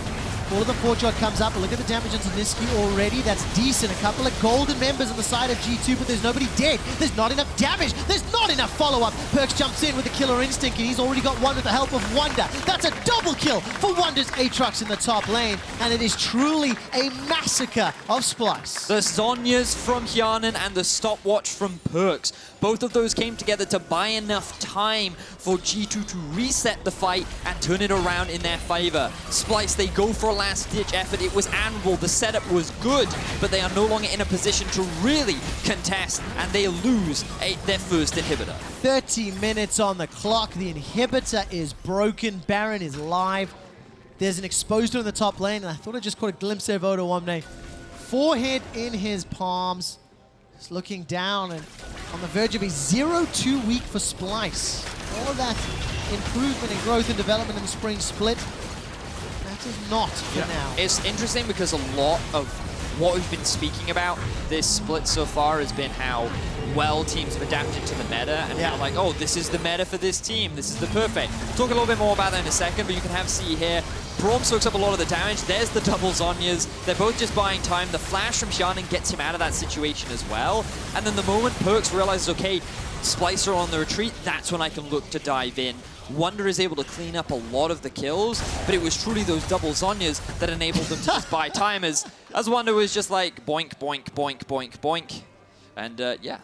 All of the Forge God comes up, but look at the damage into Nisqy already. That's decent. A couple of golden members on the side of G2, but there's nobody dead. There's not enough damage. There's not enough follow-up. PerkZ jumps in with the killer instinct, and he's already got one with the help of Wunder. That's a double kill for Wunder's Aatrox in the top lane, and it is truly a massacre of Splyce.
The Zhonyas from Hjärnan and the stopwatch from PerkZ. Both of those came together to buy enough time for G2 to reset the fight and turn it around in their favor. Splyce, they go for a last-ditch effort. It was admirable. The setup was good, but they are no longer in a position to really contest, and they lose their first inhibitor.
30 minutes on the clock. The inhibitor is broken. Baron is live. There's an exposure in the top lane, and I thought I just caught a glimpse of Odoamne. Forehead in his palms. Just looking down and on the verge of a 0-2 week for Splyce. All of that improvement and growth and development in the spring split, that is not for now.
It's interesting because a lot of what we've been speaking about this split so far has been how well teams have adapted to the meta and how like, oh, this is the meta for this team. This is the perfect. Talk a little bit more about that in a second, but you can see here, Braum soaks up a lot of the damage. There's the double Zhonyas. They're both just buying time. The flash from Hjärnan gets him out of that situation as well. And then the moment PerkZ realizes, okay, Splyce are on the retreat, that's when I can look to dive in. Wunder is able to clean up a lot of the kills, but it was truly those double Zhonyas that enabled them to just buy time as Wunder was just like boink, boink, boink, boink, boink. And yeah.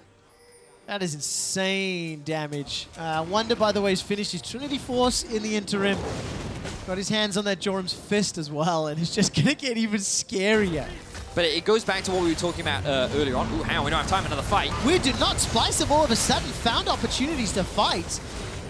That is insane damage. Wunder, by the way, has finished his Trinity Force in the interim. Got his hands on that Jorum's fist as well, and it's just going to get even scarier.
But it goes back to what we were talking about earlier on. Ooh, hang on, we don't have time, another fight.
We do not. Splyce have all of a sudden found opportunities to fight.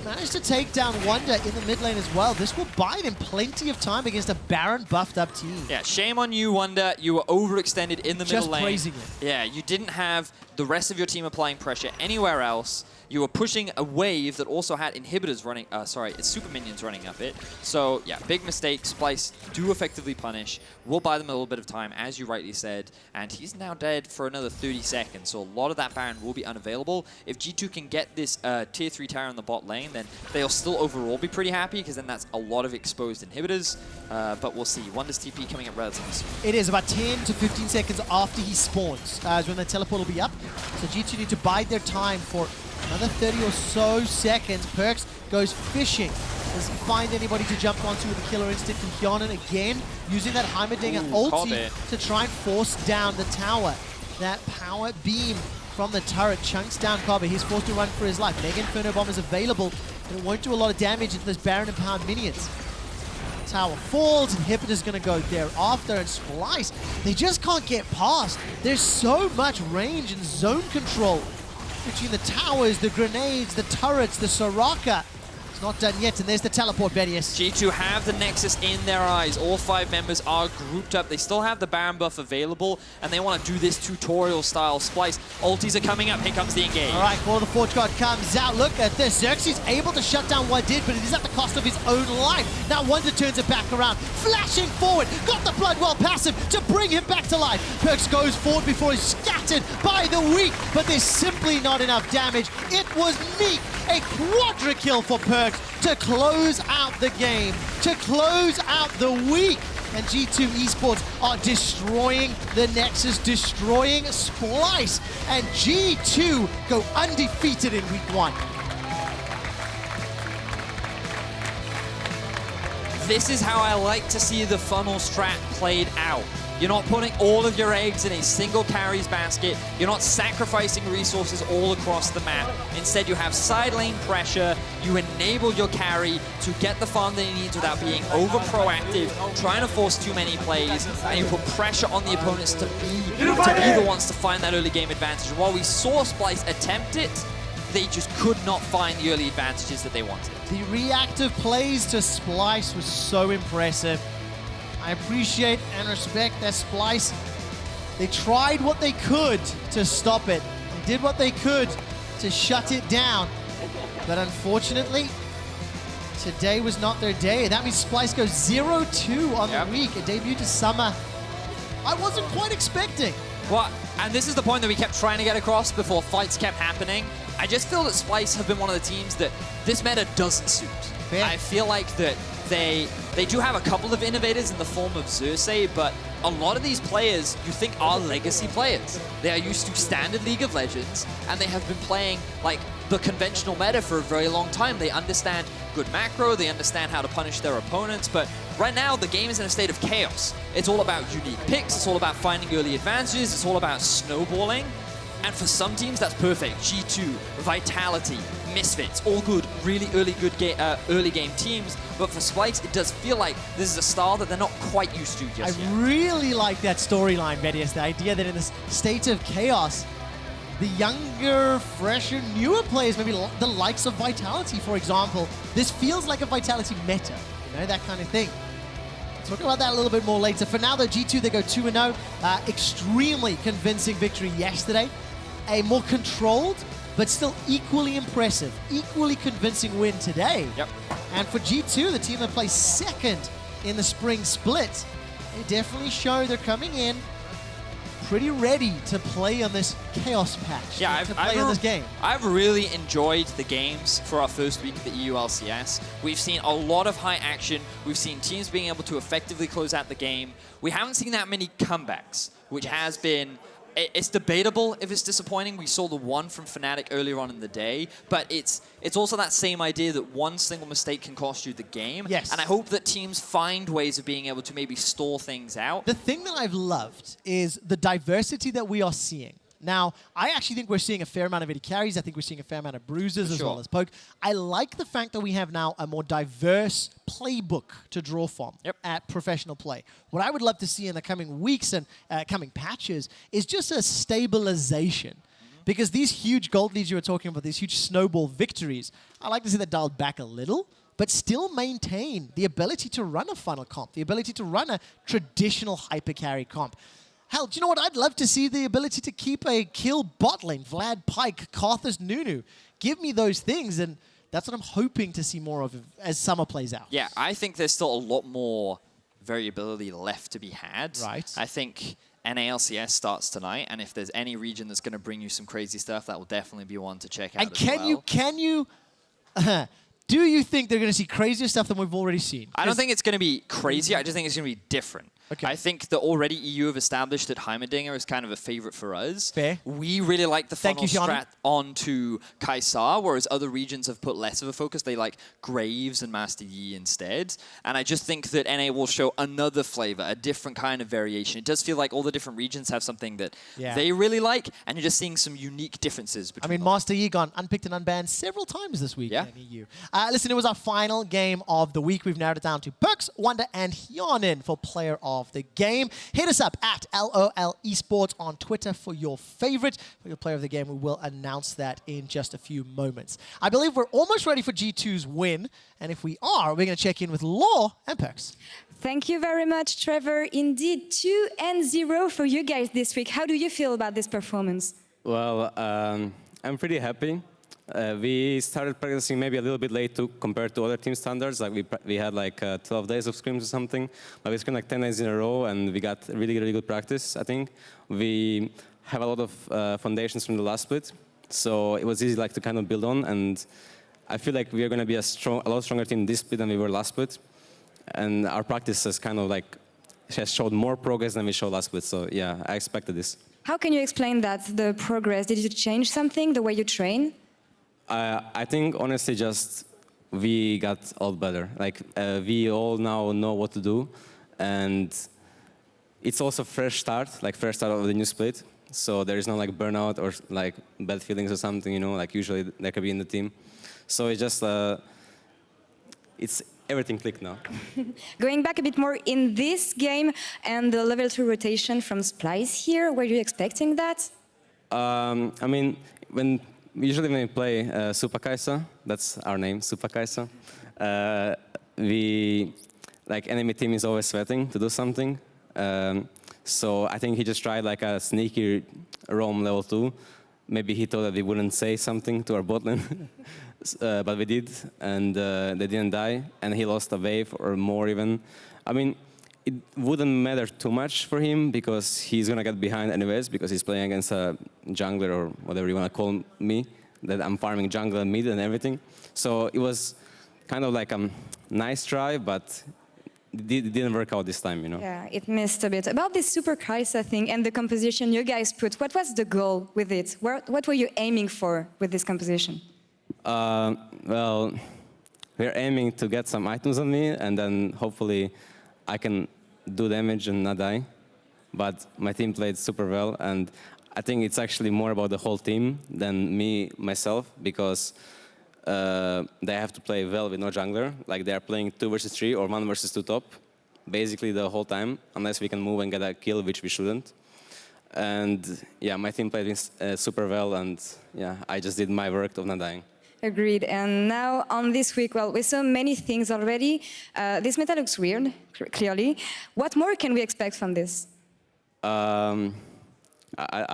Managed to take down Wunder in the mid lane as well. This will buy them plenty of time against a Baron buffed up team.
Yeah, shame on you, Wunder. You were overextended in the middle lane.
Just praising it.
Yeah, you didn't have the rest of your team applying pressure anywhere else. You were pushing a wave that also had inhibitors running, it's super minions running up it. So yeah, big mistake. Splyce do effectively punish. We'll buy them a little bit of time, as you rightly said. And he's now dead for another 30 seconds. So a lot of that Baron will be unavailable. If G2 can get this tier 3 tower in the bot lane, then they'll still overall be pretty happy, because then that's a lot of exposed inhibitors. But we'll see. Wunder's TP coming up relatively soon.
It is about 10 to 15 seconds after he spawns, is when the teleport will be up. So G2 need to bide their time for another 30 or so seconds. PerkZ goes fishing. Doesn't find anybody to jump onto with a killer instinct from Hjärnan again, using that Heimerdinger ulti
Kobbe
to try and force down the tower. That power beam from the turret chunks down Kobbe. He's forced to run for his life. Mega Inferno Bomb is available, but it won't do a lot of damage into those Baron empowered minions. Tower falls, Inhibitor's gonna go there after, and Splyce, they just can't get past. There's so much range and zone control between the towers, the grenades, the turrets, the Soraka. It's not done yet, and there's the teleport, Vedius.
G2 have the Nexus in their eyes. All 5 members are grouped up. They still have the Baron buff available, and they want to do this tutorial-style Splyce. Ultis are coming up. Here comes the engage.
All right, Call of the Forge God comes out. Look at this. Xerxe is able to shut down Wadid, but it is at the cost of his own life. Now Wunder turns it back around, flashing forward. Got the Bloodwell passive to bring him back to life. PerkZ goes forward before he's scattered by the weak, but there's simply not enough damage. It was meek. A quadra kill for PerkZ to close out the game, to close out the week. And G2 Esports are destroying the Nexus, destroying Splyce. And G2 go undefeated in week 1.
This is how I like to see the funnel strat played out. You're not putting all of your eggs in a single carries basket. You're not sacrificing resources all across the map. Instead, you have side lane pressure. You enable your carry to get the farm that he needs without being over proactive, trying to force too many plays, and you put pressure on the opponents to be the ones to find that early game advantage. And while we saw Splyce attempt it, they just could not find the early advantages that they wanted.
The reactive plays to Splyce was so impressive. I appreciate and respect that Splyce, they tried what they could to stop it. They did what they could to shut it down. But unfortunately, today was not their day. That means Splyce goes 0-2 on the week. A debut to Summer I wasn't quite expecting.
Well, and this is the point that we kept trying to get across before fights kept happening. I just feel that Splyce have been one of the teams that this meta doesn't suit.
Yeah.
I feel like that they do have a couple of innovators in the form of Xerxe, but a lot of these players you think are legacy players. They are used to standard League of Legends, and they have been playing like the conventional meta for a very long time. They understand good macro, they understand how to punish their opponents, but right now the game is in a state of chaos. It's all about unique picks, it's all about finding early advantages, it's all about snowballing. And for some teams, that's perfect. G2, Vitality, Misfits, all good, really early game teams. But for Splyce, it does feel like this is a style that they're not quite used to just yet.
I really like that storyline, Vedius. The idea that in this state of chaos, the younger, fresher, newer players, maybe the likes of Vitality, for example, this feels like a Vitality meta, you know, that kind of thing. Talk about that a little bit more later. For now, though, G2, they go 2-0. Extremely convincing victory yesterday. A more controlled, but still equally impressive, equally convincing win today.
Yep.
And for G2, the team that placed second in the spring split, they definitely show they're coming in pretty ready to play on this chaos patch.
Yeah,
to play on this game.
I've really enjoyed the games for our first week of the EU LCS. We've seen a lot of high action. We've seen teams being able to effectively close out the game. We haven't seen that many comebacks, which has been... It's debatable if it's disappointing. We saw the one from Fnatic earlier on in the day, but it's also that same idea that one single mistake can cost you the game.
Yes.
And I hope that teams find ways of being able to maybe stall things out.
The thing that I've loved is the diversity that we are seeing. Now, I actually think we're seeing a fair amount of AD carries. I think we're seeing a fair amount of bruisers as well as poke. I like the fact that we have now a more diverse playbook to draw from at professional play. What I would love to see in the coming weeks and coming patches is just a stabilization. Because these huge gold leads you were talking about, these huge snowball victories, I like to see that dialed back a little, but still maintain the ability to run a funnel comp, the ability to run a traditional hyper carry comp. Hell, do you know what? I'd love to see the ability to keep a kill bot lane, Vlad, Pyke, Karthus, Nunu. Give me those things, and that's what I'm hoping to see more of as summer plays out.
Yeah, I think there's still a lot more variability left to be had.
Right.
I think NALCS starts tonight, and if there's any region that's going to bring you some crazy stuff, that will definitely be one to check out
And
as well.
Do you think they're going to see crazier stuff than we've already seen?
I don't think it's going to be crazy. I just think it's going to be different.
Okay.
I think that already EU have established that Heimerdinger is kind of a favorite for us.
Fair.
We really like the
Thank
funnel
you, Hjärnan.
strat onto kaSing, whereas other regions have put less of a focus. They like Graves and Master Yi instead. And I just think that NA will show another flavor, a different kind of variation. It does feel like all the different regions have something that they really like, and you're just seeing some unique differences between them.
Master Yi gone unpicked and unbanned several times this week in EU. Listen, it was our final game of the week. We've narrowed it down to PerkZ, Wunder, and Hjärnan for player of the game. Hit us up at LOL Esports on Twitter for your favorite, for your player of the game. We will announce that in just a few moments. I believe we're almost ready for G2's win, and if we are, we're going to check in with Laure and PerkZ.
Thank you very much, Trevor. Indeed, 2-0 for you guys this week. How do you feel about this performance?
Well, I'm pretty happy. We started practicing maybe a little bit late compared to other team standards. Like we had like 12 days of scrims or something, but we scrimmed like 10 days in a row, and we got really, really good practice, I think. We have a lot of foundations from the last split, so it was easy like to kind of build on, and I feel like we are going to be a lot stronger team this split than we were last split. And our practice has kind of like has showed more progress than we showed last split, so yeah, I expected this.
How can you explain that, the progress? Did you change something, the way you train?
I think honestly just we got a lot better. Like we all now know what to do, and it's also fresh start of the new split. So there is no like burnout or like bad feelings or something, you know, like usually there could be in the team. So it's just it's everything clicked now.
Going back a bit more in this game and the level 2 rotation from Splyce here, were you expecting that?
I mean, usually when we play Super kaSing, that's our name, Super kaSing, enemy team is always sweating to do something. So I think he just tried like a sneaky roam level 2. Maybe he thought that we wouldn't say something to our bot lane, but we did, and they didn't die, and he lost a wave or more even. I mean, it wouldn't matter too much for him because he's going to get behind anyways because he's playing against a jungler or whatever you want to call me, that I'm farming jungle and mid and everything. So it was kind of like a nice try, but it didn't work out this time, you know.
Yeah, it missed a bit. About this Super kaSing thing and the composition you guys put, what was the goal with it? What were you aiming for with this composition?
Well, we're aiming to get some items on me, and then hopefully I can do damage and not die. But my team played super well, and I think it's actually more about the whole team than me, myself, because they have to play well with no jungler. Like they are playing 2 versus 3 or 1 versus 2 top, basically the whole time, unless we can move and get a kill, which we shouldn't. And yeah, my team played super well, and yeah, I just did my work of not dying.
Agreed. And now on this week, well, we saw many things already. This meta looks weird, clearly. What more can we expect from this?
I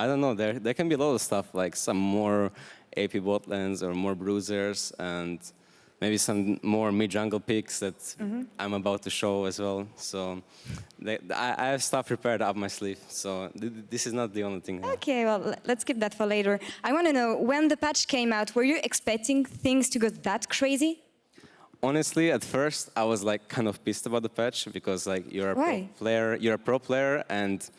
don't know. There can be a lot of stuff, like some more AP bot lanes or more bruisers, and maybe some more mid-jungle picks that I'm about to show as well. So I have stuff prepared up my sleeve. So this is not the only thing.
Okay, well, let's keep that for later. I want to know, when the patch came out, were you expecting things to go that crazy?
Honestly, at first, I was like kind of pissed about the patch because like you're a pro player, and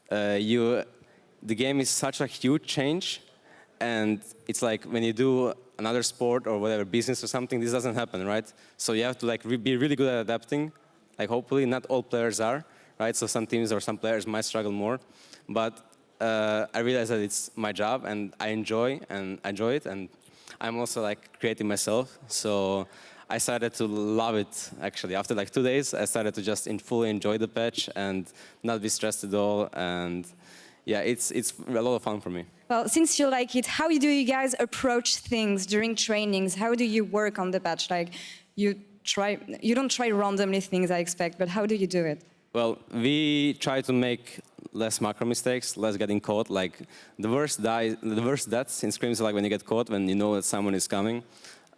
the game is such a huge change, and it's like when you do another sport or whatever, business or something, this doesn't happen, right? So you have to like be really good at adapting. Like hopefully not all players are, right? So some teams or some players might struggle more, but I realize that it's my job and I enjoy it, and I'm also like creating myself. So I started to love it, actually. After like 2 days, I started to just fully enjoy the patch and not be stressed at all. And yeah, it's a lot of fun for me.
Well, since you like it, how do you guys approach things during trainings? How do you work on the patch? Like, you don't try randomly things, I expect, but how do you do it?
Well, we try to make less macro mistakes, less getting caught. Like the worst deaths in scrims are like when you get caught, when you know that someone is coming.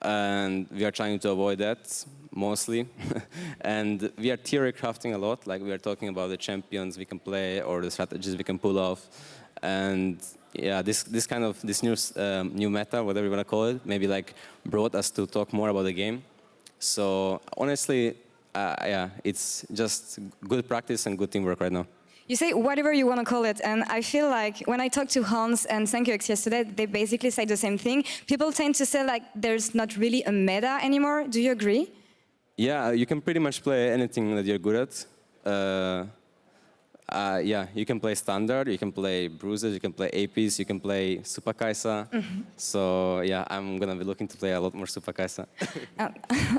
And we are trying to avoid that mostly. And we are theory crafting a lot. Like we are talking about the champions we can play or the strategies we can pull off. And yeah, this new meta, whatever you want to call it, maybe like brought us to talk more about the game. So honestly, yeah, it's just good practice and good teamwork right now.
You say whatever you want to call it, and I feel like when I talked to Hans and Sjokz yesterday, they basically say the same thing. People tend to say like there's not really a meta anymore. Do you agree?
Yeah, you can pretty much play anything that you're good at. Yeah, you can play standard, you can play bruises, you can play APs, you can play Super Kaisa. So yeah, I'm gonna be looking to play a lot more Super Kaisa.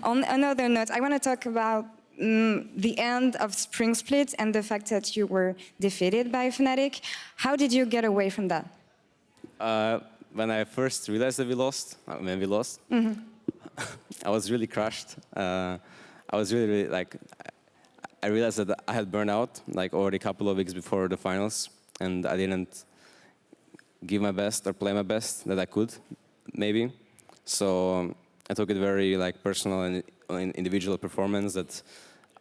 On another note, I want to talk about the end of Spring Split and the fact that you were defeated by Fnatic. How did you get away from that?
When I first realized that we lost, I was really crushed. I was really like, I realized that I had burned out like already a couple of weeks before the finals, and I didn't give my best or play my best that I could, maybe. So I took it very like personal and individual performance that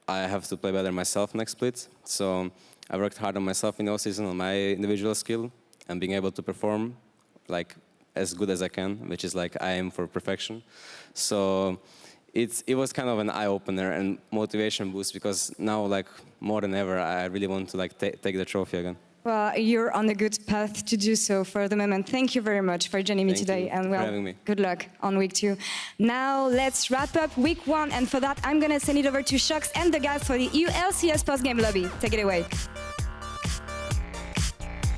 I have to play better myself next split. So I worked hard on myself in the season on my individual skill and being able to perform like as good as I can, which is like I aim for perfection. So it was kind of an eye-opener and motivation boost, because now like more than ever I really want to like take the trophy again.
Well, you're on a good path to do so for the moment. Thank you very much for joining me today, and well, good luck on week 2. Now let's wrap up week 1, and for that I'm gonna send it over to Sjokz and the guys for the EU LCS post-game lobby. Take it away.